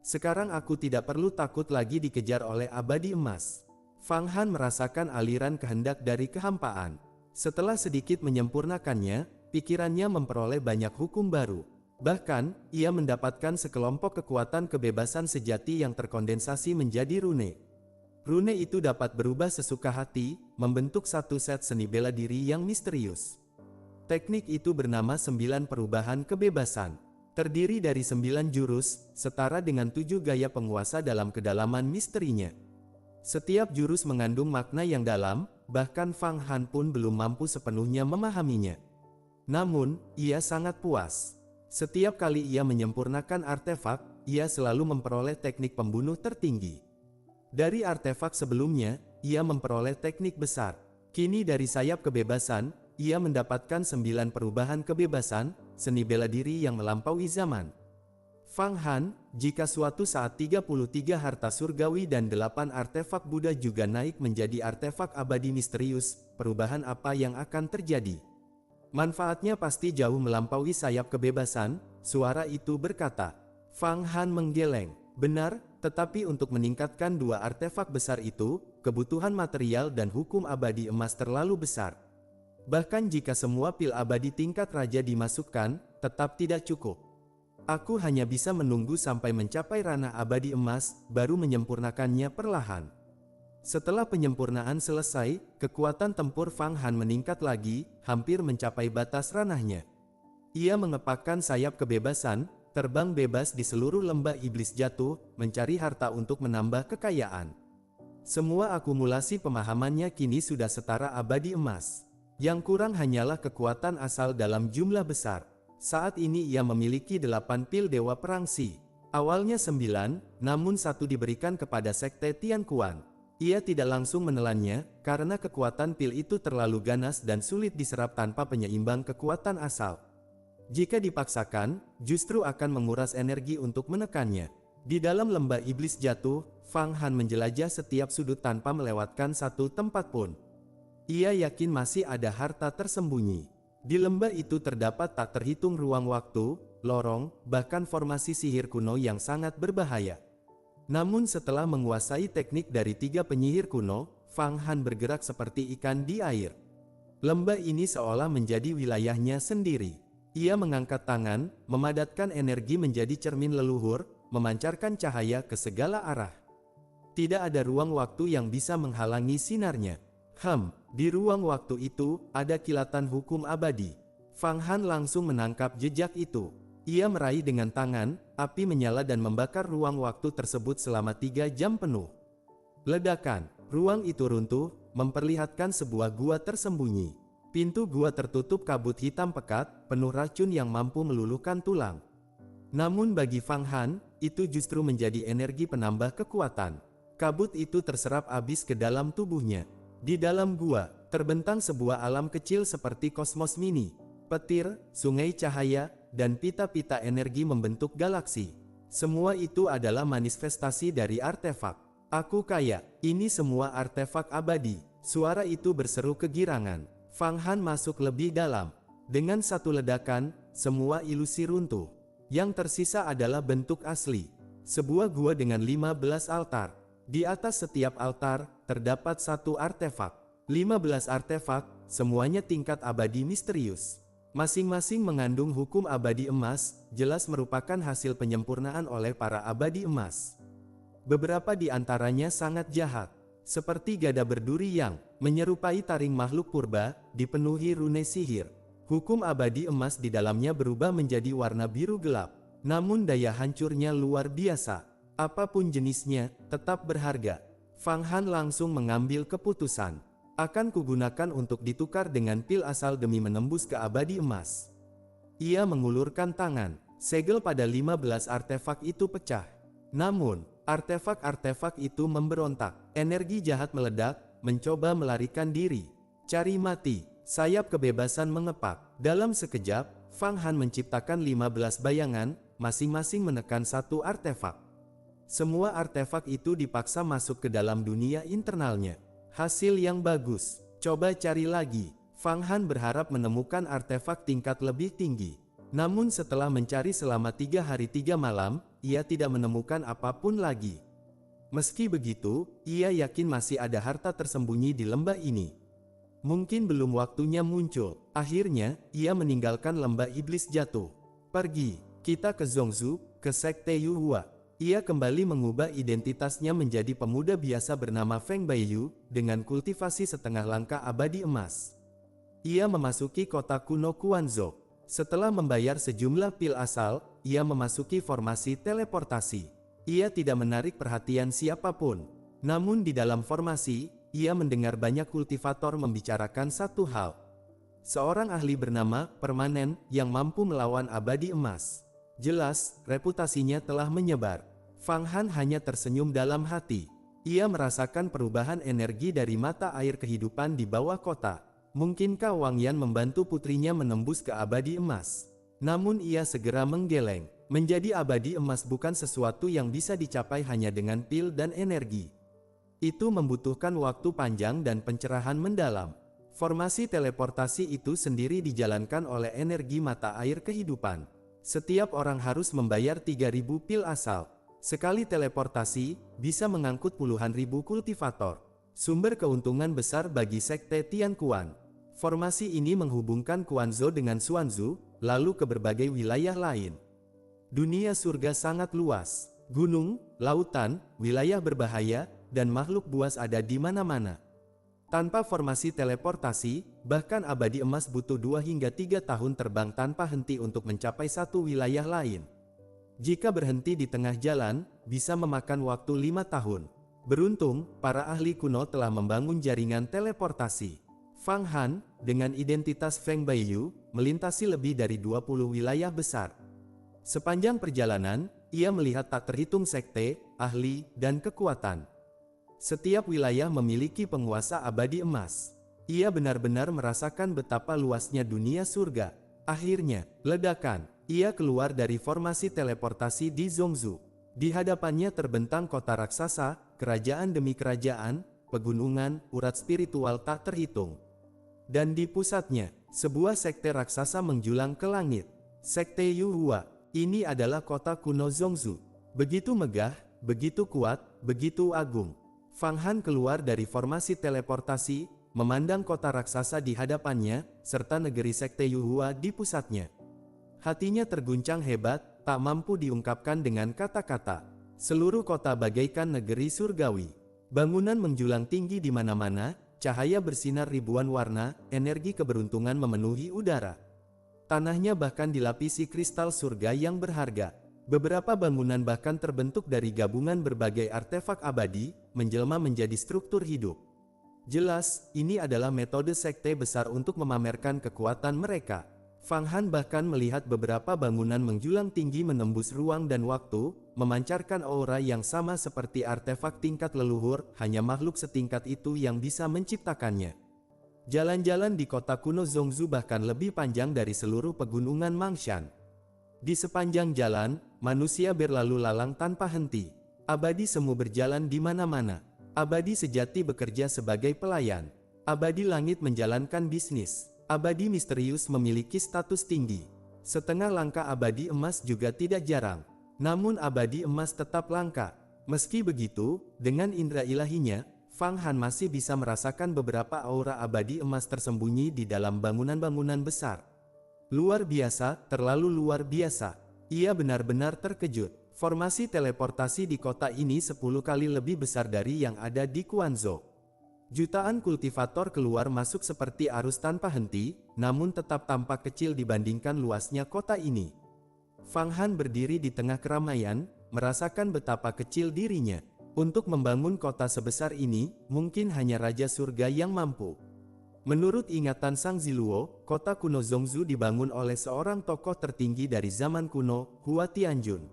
Speaker 1: Sekarang aku tidak perlu takut lagi dikejar oleh abadi emas. Fang Han merasakan aliran kehendak dari kehampaan. Setelah sedikit menyempurnakannya, pikirannya memperoleh banyak hukum baru. Bahkan, ia mendapatkan sekelompok kekuatan kebebasan sejati yang terkondensasi menjadi rune. Rune itu dapat berubah sesuka hati, membentuk satu set seni bela diri yang misterius. Teknik itu bernama 9 perubahan kebebasan. Terdiri dari 9 jurus, setara dengan 7 gaya penguasa dalam kedalaman misterinya. Setiap jurus mengandung makna yang dalam, bahkan Fang Han pun belum mampu sepenuhnya memahaminya. Namun, ia sangat puas. Setiap kali ia menyempurnakan artefak, ia selalu memperoleh teknik pembunuh tertinggi. Dari artefak sebelumnya, ia memperoleh teknik besar. Kini dari sayap kebebasan, ia mendapatkan 9 perubahan kebebasan, seni bela diri yang melampaui zaman. Fang Han, jika suatu saat 33 harta surgawi dan 8 artefak Buddha juga naik menjadi artefak abadi misterius, perubahan apa yang akan terjadi? Manfaatnya pasti jauh melampaui sayap kebebasan, suara itu berkata. Fang Han menggeleng. Benar, tetapi untuk meningkatkan 2 artefak besar itu, kebutuhan material dan hukum abadi emas terlalu besar. Bahkan jika semua pil abadi tingkat raja dimasukkan, tetap tidak cukup. Aku hanya bisa menunggu sampai mencapai ranah abadi emas, baru menyempurnakannya perlahan. Setelah penyempurnaan selesai, kekuatan tempur Fang Han meningkat lagi, hampir mencapai batas ranahnya. Ia mengepakkan sayap kebebasan, terbang bebas di seluruh lembah iblis jatuh, mencari harta untuk menambah kekayaan. Semua akumulasi pemahamannya kini sudah setara abadi emas. Yang kurang hanyalah kekuatan asal dalam jumlah besar. Saat ini ia memiliki 8 pil Dewa Perangsi. Awalnya 9, namun 1 diberikan kepada Sekte Tianquan. Ia tidak langsung menelannya, karena kekuatan pil itu terlalu ganas dan sulit diserap tanpa penyeimbang kekuatan asal. Jika dipaksakan, justru akan menguras energi untuk menekannya. Di dalam lembah iblis jatuh, Fang Han menjelajah setiap sudut tanpa melewatkan satu tempat pun. Ia yakin masih ada harta tersembunyi. Di lembah itu terdapat tak terhitung ruang waktu, lorong, bahkan formasi sihir kuno yang sangat berbahaya. Namun setelah menguasai teknik dari 3 penyihir kuno, Fang Han bergerak seperti ikan di air. Lembah ini seolah menjadi wilayahnya sendiri. Ia mengangkat tangan, memadatkan energi menjadi cermin leluhur, memancarkan cahaya ke segala arah. Tidak ada ruang waktu yang bisa menghalangi sinarnya. Di ruang waktu itu, ada kilatan hukum abadi. Fang Han langsung menangkap jejak itu. Ia meraih dengan tangan, api menyala dan membakar ruang waktu tersebut selama 3 jam penuh. Ledakan, ruang itu runtuh, memperlihatkan sebuah gua tersembunyi. Pintu gua tertutup kabut hitam pekat, penuh racun yang mampu meluluhkan tulang. Namun bagi Fang Han, itu justru menjadi energi penambah kekuatan. Kabut itu terserap habis ke dalam tubuhnya. Di dalam gua, terbentang sebuah alam kecil seperti kosmos mini. Petir, sungai cahaya, dan pita-pita energi membentuk galaksi. Semua itu adalah manifestasi dari artefak. Aku kaya, ini semua artefak abadi. Suara itu berseru kegirangan. Fang Han masuk lebih dalam. Dengan satu ledakan, semua ilusi runtuh. Yang tersisa adalah bentuk asli. Sebuah gua dengan 15 altar. Di atas setiap altar, terdapat satu artefak. 15 artefak, semuanya tingkat abadi misterius. Masing-masing mengandung hukum abadi emas, jelas merupakan hasil penyempurnaan oleh para abadi emas. Beberapa di antaranya sangat jahat, seperti gada berduri yang menyerupai taring makhluk purba, dipenuhi rune sihir. Hukum abadi emas di dalamnya berubah menjadi warna biru gelap, namun daya hancurnya luar biasa. Apapun jenisnya, tetap berharga. Fang Han langsung mengambil keputusan. Akan kugunakan untuk ditukar dengan pil asal demi menembus ke abadi emas. Ia mengulurkan tangan, segel pada 15 artefak itu pecah. Namun, artefak-artefak itu memberontak. Energi jahat meledak, mencoba melarikan diri. Cari mati, sayap kebebasan mengepak. Dalam sekejap, Fang Han menciptakan 15 bayangan, masing-masing menekan satu artefak. Semua artefak itu dipaksa masuk ke dalam dunia internalnya. Hasil yang bagus. Coba cari lagi. Fang Han berharap menemukan artefak tingkat lebih tinggi. Namun setelah mencari selama 3 hari 3 malam, ia tidak menemukan apapun lagi. Meski begitu, ia yakin masih ada harta tersembunyi di lembah ini. Mungkin belum waktunya muncul. Akhirnya, ia meninggalkan lembah iblis jatuh. Pergi, kita ke Zhongzhou, ke Sekte Yuhua. Ia kembali mengubah identitasnya menjadi pemuda biasa bernama Feng Baiyu, dengan kultivasi setengah langkah abadi emas. Ia memasuki kota kuno Quanzhou. Setelah membayar sejumlah pil asal, ia memasuki formasi teleportasi. Ia tidak menarik perhatian siapapun. Namun di dalam formasi, ia mendengar banyak kultivator membicarakan satu hal. Seorang ahli bernama Permanen yang mampu melawan abadi emas. Jelas, reputasinya telah menyebar. Fang Han hanya tersenyum dalam hati. Ia merasakan perubahan energi dari mata air kehidupan di bawah kota. Mungkinkah Wang Yan membantu putrinya menembus ke abadi emas? Namun ia segera menggeleng. Menjadi abadi emas bukan sesuatu yang bisa dicapai hanya dengan pil dan energi. Itu membutuhkan waktu panjang dan pencerahan mendalam. Formasi teleportasi itu sendiri dijalankan oleh energi mata air kehidupan. Setiap orang harus membayar 3.000 pil asal. Sekali teleportasi, bisa mengangkut puluhan ribu kultivator. Sumber keuntungan besar bagi Sekte Tianquan. Formasi ini menghubungkan Quanzhou dengan Xuanzhou, lalu ke berbagai wilayah lain. Dunia surga sangat luas. Gunung, lautan, wilayah berbahaya, dan makhluk buas ada di mana-mana. Tanpa formasi teleportasi, bahkan abadi emas butuh 2 hingga 3 tahun terbang tanpa henti untuk mencapai satu wilayah lain. Jika berhenti di tengah jalan, bisa memakan waktu 5 tahun. Beruntung, para ahli kuno telah membangun jaringan teleportasi. Fang Han, dengan identitas Feng Baiyu, melintasi lebih dari 20 wilayah besar. Sepanjang perjalanan, ia melihat tak terhitung sekte, ahli, dan kekuatan. Setiap wilayah memiliki penguasa abadi emas. Ia benar-benar merasakan betapa luasnya dunia surga. Akhirnya, ledakan. Ia keluar dari formasi teleportasi di Zhongzhou. Di hadapannya terbentang kota raksasa, kerajaan demi kerajaan, pegunungan, urat spiritual tak terhitung. Dan di pusatnya, sebuah sekte raksasa menjulang ke langit. Sekte Yuhua. Ini adalah kota kuno Zhongzhou. Begitu megah, begitu kuat, begitu agung. Fang Han keluar dari formasi teleportasi, memandang kota raksasa di hadapannya, serta negeri sekte Yuhua di pusatnya. Hatinya terguncang hebat, tak mampu diungkapkan dengan kata-kata. Seluruh kota bagaikan negeri surgawi. Bangunan menjulang tinggi di mana-mana, cahaya bersinar ribuan warna, energi keberuntungan memenuhi udara. Tanahnya bahkan dilapisi kristal surga yang berharga. Beberapa bangunan bahkan terbentuk dari gabungan berbagai artefak abadi, menjelma menjadi struktur hidup. Jelas, ini adalah metode sekte besar untuk memamerkan kekuatan mereka. Fang Han bahkan melihat beberapa bangunan menjulang tinggi menembus ruang dan waktu, memancarkan aura yang sama seperti artefak tingkat leluhur, hanya makhluk setingkat itu yang bisa menciptakannya. Jalan-jalan di kota kuno Zhongzhou bahkan lebih panjang dari seluruh pegunungan Mangshan. Di sepanjang jalan, manusia berlalu lalang tanpa henti. Abadi semu berjalan di mana-mana. Abadi sejati bekerja sebagai pelayan. Abadi langit menjalankan bisnis. Abadi misterius memiliki status tinggi. Setengah langkah abadi emas juga tidak jarang. Namun abadi emas tetap langka. Meski begitu, dengan indera ilahinya, Fang Han masih bisa merasakan beberapa aura abadi emas tersembunyi di dalam bangunan-bangunan besar. Luar biasa, terlalu luar biasa. Ia benar-benar terkejut. Formasi teleportasi di kota ini 10 kali lebih besar dari yang ada di Quanzhou. Jutaan kultivator keluar masuk seperti arus tanpa henti, namun tetap tampak kecil dibandingkan luasnya kota ini. Fang Han berdiri di tengah keramaian, merasakan betapa kecil dirinya. Untuk membangun kota sebesar ini, mungkin hanya Raja Surga yang mampu. Menurut ingatan Sang Ziluo, kota kuno Zhongzhou dibangun oleh seorang tokoh tertinggi dari zaman kuno, Hua Tianjun.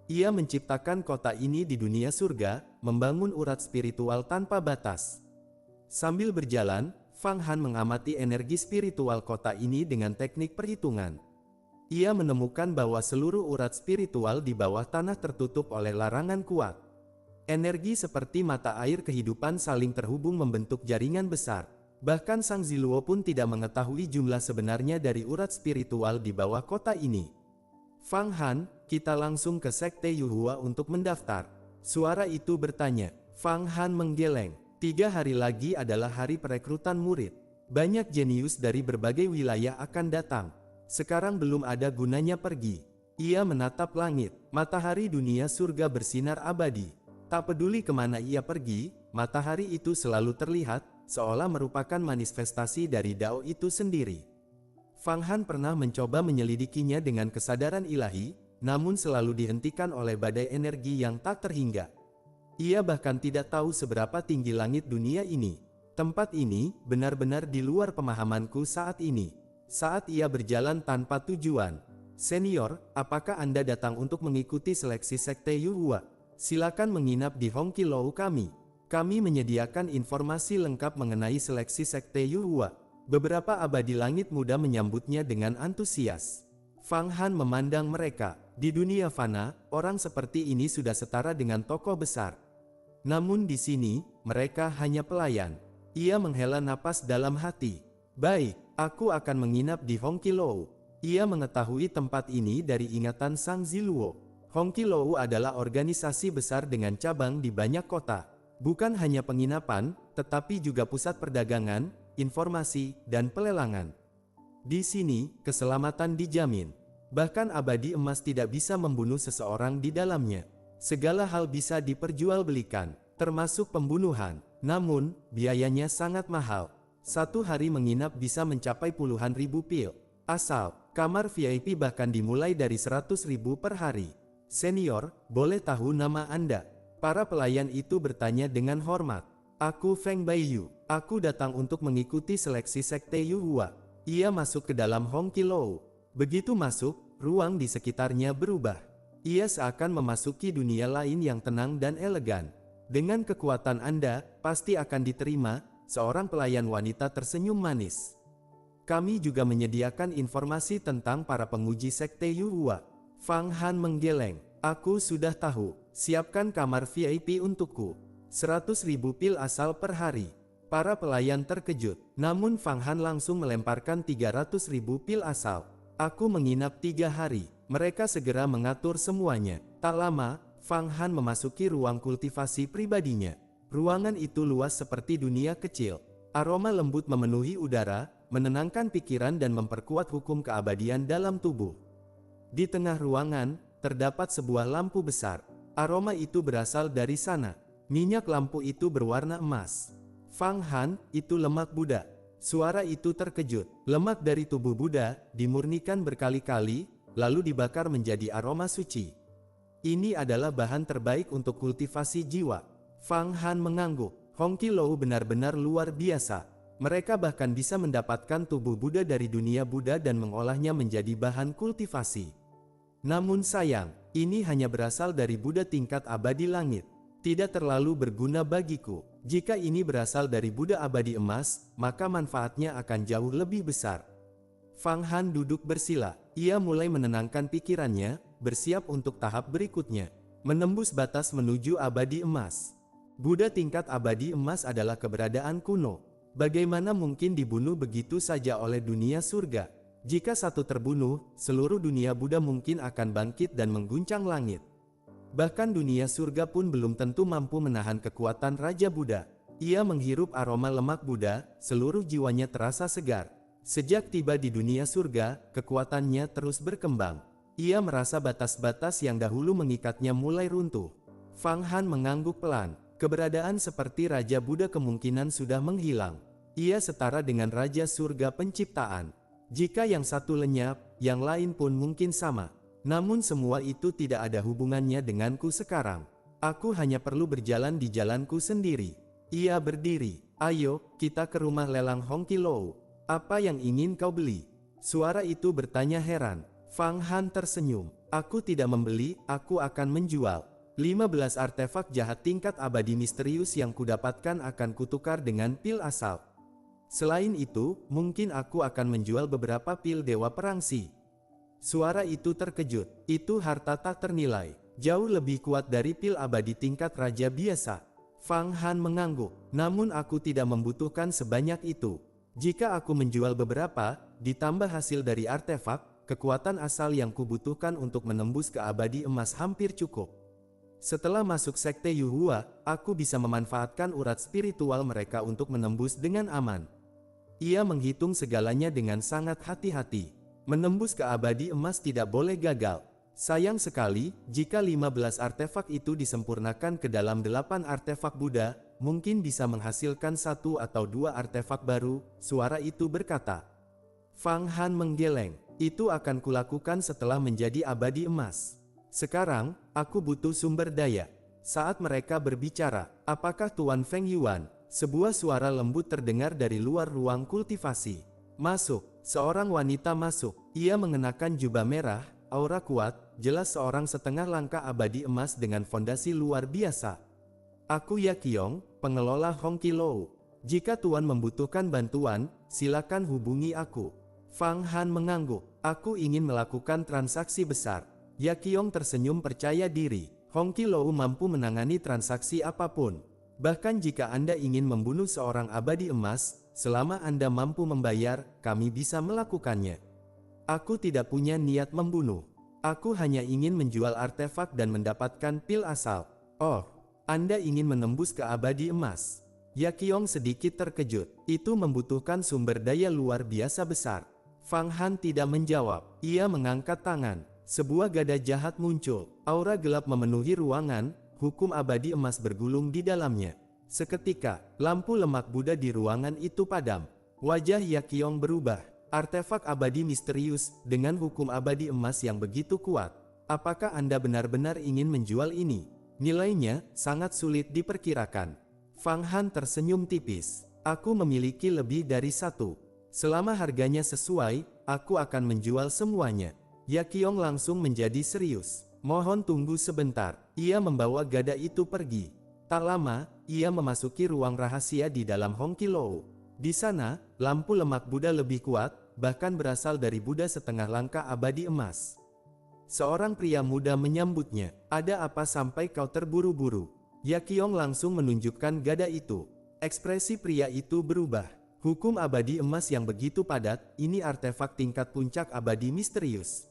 Speaker 1: Ia menciptakan kota ini di dunia surga, membangun urat spiritual tanpa batas. Sambil berjalan, Fang Han mengamati energi spiritual kota ini dengan teknik perhitungan. Ia menemukan bahwa seluruh urat spiritual di bawah tanah tertutup oleh larangan kuat. Energi seperti mata air kehidupan saling terhubung membentuk jaringan besar. Bahkan Sang Ziluo pun tidak mengetahui jumlah sebenarnya dari urat spiritual di bawah kota ini. Fang Han, kita langsung ke Sekte Yuhua untuk mendaftar. Suara itu bertanya. Fang Han menggeleng. 3 hari lagi adalah hari perekrutan murid. Banyak jenius dari berbagai wilayah akan datang. Sekarang belum ada gunanya pergi. Ia menatap langit. Matahari dunia surga bersinar abadi. Tak peduli kemana ia pergi, matahari itu selalu terlihat, seolah merupakan manifestasi dari Dao itu sendiri. Fang Han pernah mencoba menyelidikinya dengan kesadaran ilahi, namun selalu dihentikan oleh badai energi yang tak terhingga. Ia bahkan tidak tahu seberapa tinggi langit dunia ini. Tempat ini benar-benar di luar pemahamanku saat ini. Saat ia berjalan tanpa tujuan. Senior, apakah Anda datang untuk mengikuti seleksi Sekte Yuhua? Silakan menginap di Hongqiluo kami. Kami menyediakan informasi lengkap mengenai seleksi Sekte Yuhua. Beberapa abadi langit muda menyambutnya dengan antusias. Fang Han memandang mereka. Di dunia fana, orang seperti ini sudah setara dengan tokoh besar. Namun di sini, mereka hanya pelayan. Ia menghela napas dalam hati. Baik, aku akan menginap di Hongqiluo. Ia mengetahui tempat ini dari ingatan Sang Ziluo. Hongqiluo adalah organisasi besar dengan cabang di banyak kota. Bukan hanya penginapan, tetapi juga pusat perdagangan, informasi, dan pelelangan. Di sini, keselamatan dijamin. Bahkan abadi emas tidak bisa membunuh seseorang di dalamnya. Segala hal bisa diperjualbelikan, termasuk pembunuhan. Namun, biayanya sangat mahal. 1 hari menginap bisa mencapai puluhan ribu pil. Asal, kamar VIP bahkan dimulai dari 100.000 per hari. Senior, boleh tahu nama Anda? Para pelayan itu bertanya dengan hormat. Aku Feng Baiyu. Aku datang untuk mengikuti seleksi Sekte Yuhua. Ia masuk ke dalam Hongqiluo. Begitu masuk, ruang di sekitarnya berubah. Ia seakan memasuki dunia lain yang tenang dan elegan. Dengan kekuatan Anda, pasti akan diterima, seorang pelayan wanita tersenyum manis. Kami juga menyediakan informasi tentang para penguji Sekte Yuhua. Fang Han menggeleng. Aku sudah tahu. Siapkan kamar VIP untukku. 100.000 pil asal per hari. Para pelayan terkejut, namun Fang Han langsung melemparkan 300.000 pil asal. Aku menginap 3 hari, mereka segera mengatur semuanya. Tak lama, Fang Han memasuki ruang kultivasi pribadinya. Ruangan itu luas seperti dunia kecil. Aroma lembut memenuhi udara, menenangkan pikiran dan memperkuat hukum keabadian dalam tubuh. Di tengah ruangan, terdapat sebuah lampu besar. Aroma itu berasal dari sana. Minyak lampu itu berwarna emas. Fang Han, itu lemak Buddha. Suara itu terkejut. Lemak dari tubuh Buddha dimurnikan berkali-kali, lalu dibakar menjadi aroma suci. Ini adalah bahan terbaik untuk kultivasi jiwa. Fang Han mengangguk. Hongqi Lou benar-benar luar biasa. Mereka bahkan bisa mendapatkan tubuh Buddha dari dunia Buddha dan mengolahnya menjadi bahan kultivasi. Namun sayang, ini hanya berasal dari Buddha tingkat abadi langit. Tidak terlalu berguna bagiku. Jika ini berasal dari Buddha abadi emas, maka manfaatnya akan jauh lebih besar. Fang Han duduk bersila. Ia mulai menenangkan pikirannya, bersiap untuk tahap berikutnya. Menembus batas menuju abadi emas. Buddha tingkat abadi emas adalah keberadaan kuno. Bagaimana mungkin dibunuh begitu saja oleh dunia surga? Jika satu terbunuh, seluruh dunia Buddha mungkin akan bangkit dan mengguncang langit. Bahkan dunia surga pun belum tentu mampu menahan kekuatan Raja Buddha. Ia menghirup aroma lemak Buddha, seluruh jiwanya terasa segar. Sejak tiba di dunia surga, kekuatannya terus berkembang. Ia merasa batas-batas yang dahulu mengikatnya mulai runtuh. Fang Han mengangguk pelan. Keberadaan seperti Raja Buddha kemungkinan sudah menghilang. Ia setara dengan Raja Surga penciptaan. Jika yang satu lenyap, yang lain pun mungkin sama. Namun semua itu tidak ada hubungannya denganku sekarang. Aku hanya perlu berjalan di jalanku sendiri. Ia berdiri. Ayo, kita ke rumah lelang Hongqi Lou. Apa yang ingin kau beli? Suara itu bertanya heran. Fang Han tersenyum. Aku tidak membeli, aku akan menjual. 15 artefak jahat tingkat abadi misterius yang kudapatkan akan kutukar dengan pil asal. Selain itu, mungkin aku akan menjual beberapa pil Dewa Perangsi. Suara itu terkejut. Itu harta tak ternilai. Jauh lebih kuat dari pil abadi tingkat raja biasa. Fang Han mengangguk. Namun aku tidak membutuhkan sebanyak itu. Jika aku menjual beberapa, ditambah hasil dari artefak, kekuatan asal yang kubutuhkan untuk menembus ke abadi emas hampir cukup. Setelah masuk sekte Yuhua, aku bisa memanfaatkan urat spiritual mereka untuk menembus dengan aman. Ia menghitung segalanya dengan sangat hati-hati. Menembus ke abadi emas tidak boleh gagal. Sayang sekali, jika 15 artefak itu disempurnakan ke dalam 8 artefak Buddha, mungkin bisa menghasilkan 1 atau 2 artefak baru, suara itu berkata. Fang Han menggeleng, itu akan kulakukan setelah menjadi abadi emas. Sekarang, aku butuh sumber daya. Saat mereka berbicara, apakah Tuan Feng Yuan? Sebuah suara lembut terdengar dari luar ruang kultivasi. Masuk. Seorang wanita masuk. Ia mengenakan jubah merah, aura kuat, jelas seorang setengah langkah abadi emas dengan fondasi luar biasa. Aku Yaqiong, pengelola Hongqi Lou. Jika Tuan membutuhkan bantuan, silakan hubungi aku. Fang Han mengangguk. Aku ingin melakukan transaksi besar. Yaqiong tersenyum percaya diri. Hongqi Lou mampu menangani transaksi apapun. Bahkan jika Anda ingin membunuh seorang abadi emas, selama Anda mampu membayar, kami bisa melakukannya. Aku tidak punya niat membunuh. Aku hanya ingin menjual artefak dan mendapatkan pil asal. Oh, Anda ingin menembus ke abadi emas. Yaqiong sedikit terkejut. Itu membutuhkan sumber daya luar biasa besar. Fang Han tidak menjawab. Ia mengangkat tangan. Sebuah gada jahat muncul. Aura gelap memenuhi ruangan. Hukum abadi emas bergulung di dalamnya. Seketika, lampu lemak Buddha di ruangan itu padam. Wajah Yaqiong berubah. Artefak abadi misterius, dengan hukum abadi emas yang begitu kuat. Apakah Anda benar-benar ingin menjual ini? Nilainya sangat sulit diperkirakan. Fang Han tersenyum tipis. Aku memiliki lebih dari 1. Selama harganya sesuai, aku akan menjual semuanya. Yaqiong langsung menjadi serius. Mohon tunggu sebentar. Ia membawa gada itu pergi. Tak lama, ia memasuki ruang rahasia di dalam Hongqi Lou. Di sana, lampu lemak Buddha lebih kuat, bahkan berasal dari Buddha setengah langkah abadi emas. Seorang pria muda menyambutnya. Ada apa sampai kau terburu-buru? Yaqiong langsung menunjukkan gada itu. Ekspresi pria itu berubah. Hukum abadi emas yang begitu padat, ini artefak tingkat puncak abadi misterius.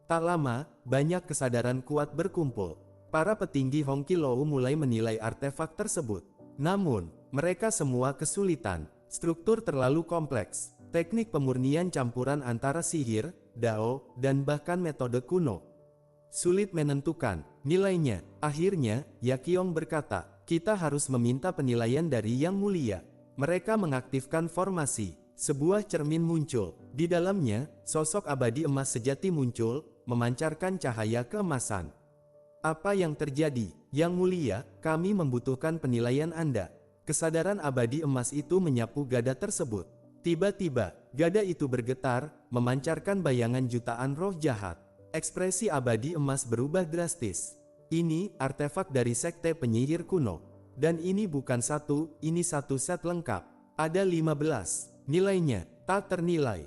Speaker 1: Tak lama, banyak kesadaran kuat berkumpul. Para petinggi Hongqilou mulai menilai artefak tersebut. Namun, mereka semua kesulitan. Struktur terlalu kompleks. Teknik pemurnian campuran antara sihir, dao, dan bahkan metode kuno. Sulit menentukan nilainya. Akhirnya, Yaqiong berkata, kita harus meminta penilaian dari Yang Mulia. Mereka mengaktifkan formasi. Sebuah cermin muncul. Di dalamnya, sosok abadi emas sejati muncul, memancarkan cahaya keemasan. Apa yang terjadi? Yang Mulia, kami membutuhkan penilaian Anda. Kesadaran abadi emas itu menyapu gada tersebut. Tiba-tiba, gada itu bergetar, memancarkan bayangan jutaan roh jahat. Ekspresi abadi emas berubah drastis. Ini artefak dari sekte penyihir kuno. Dan ini bukan satu, ini satu set lengkap. Ada 15. Nilainya tak ternilai.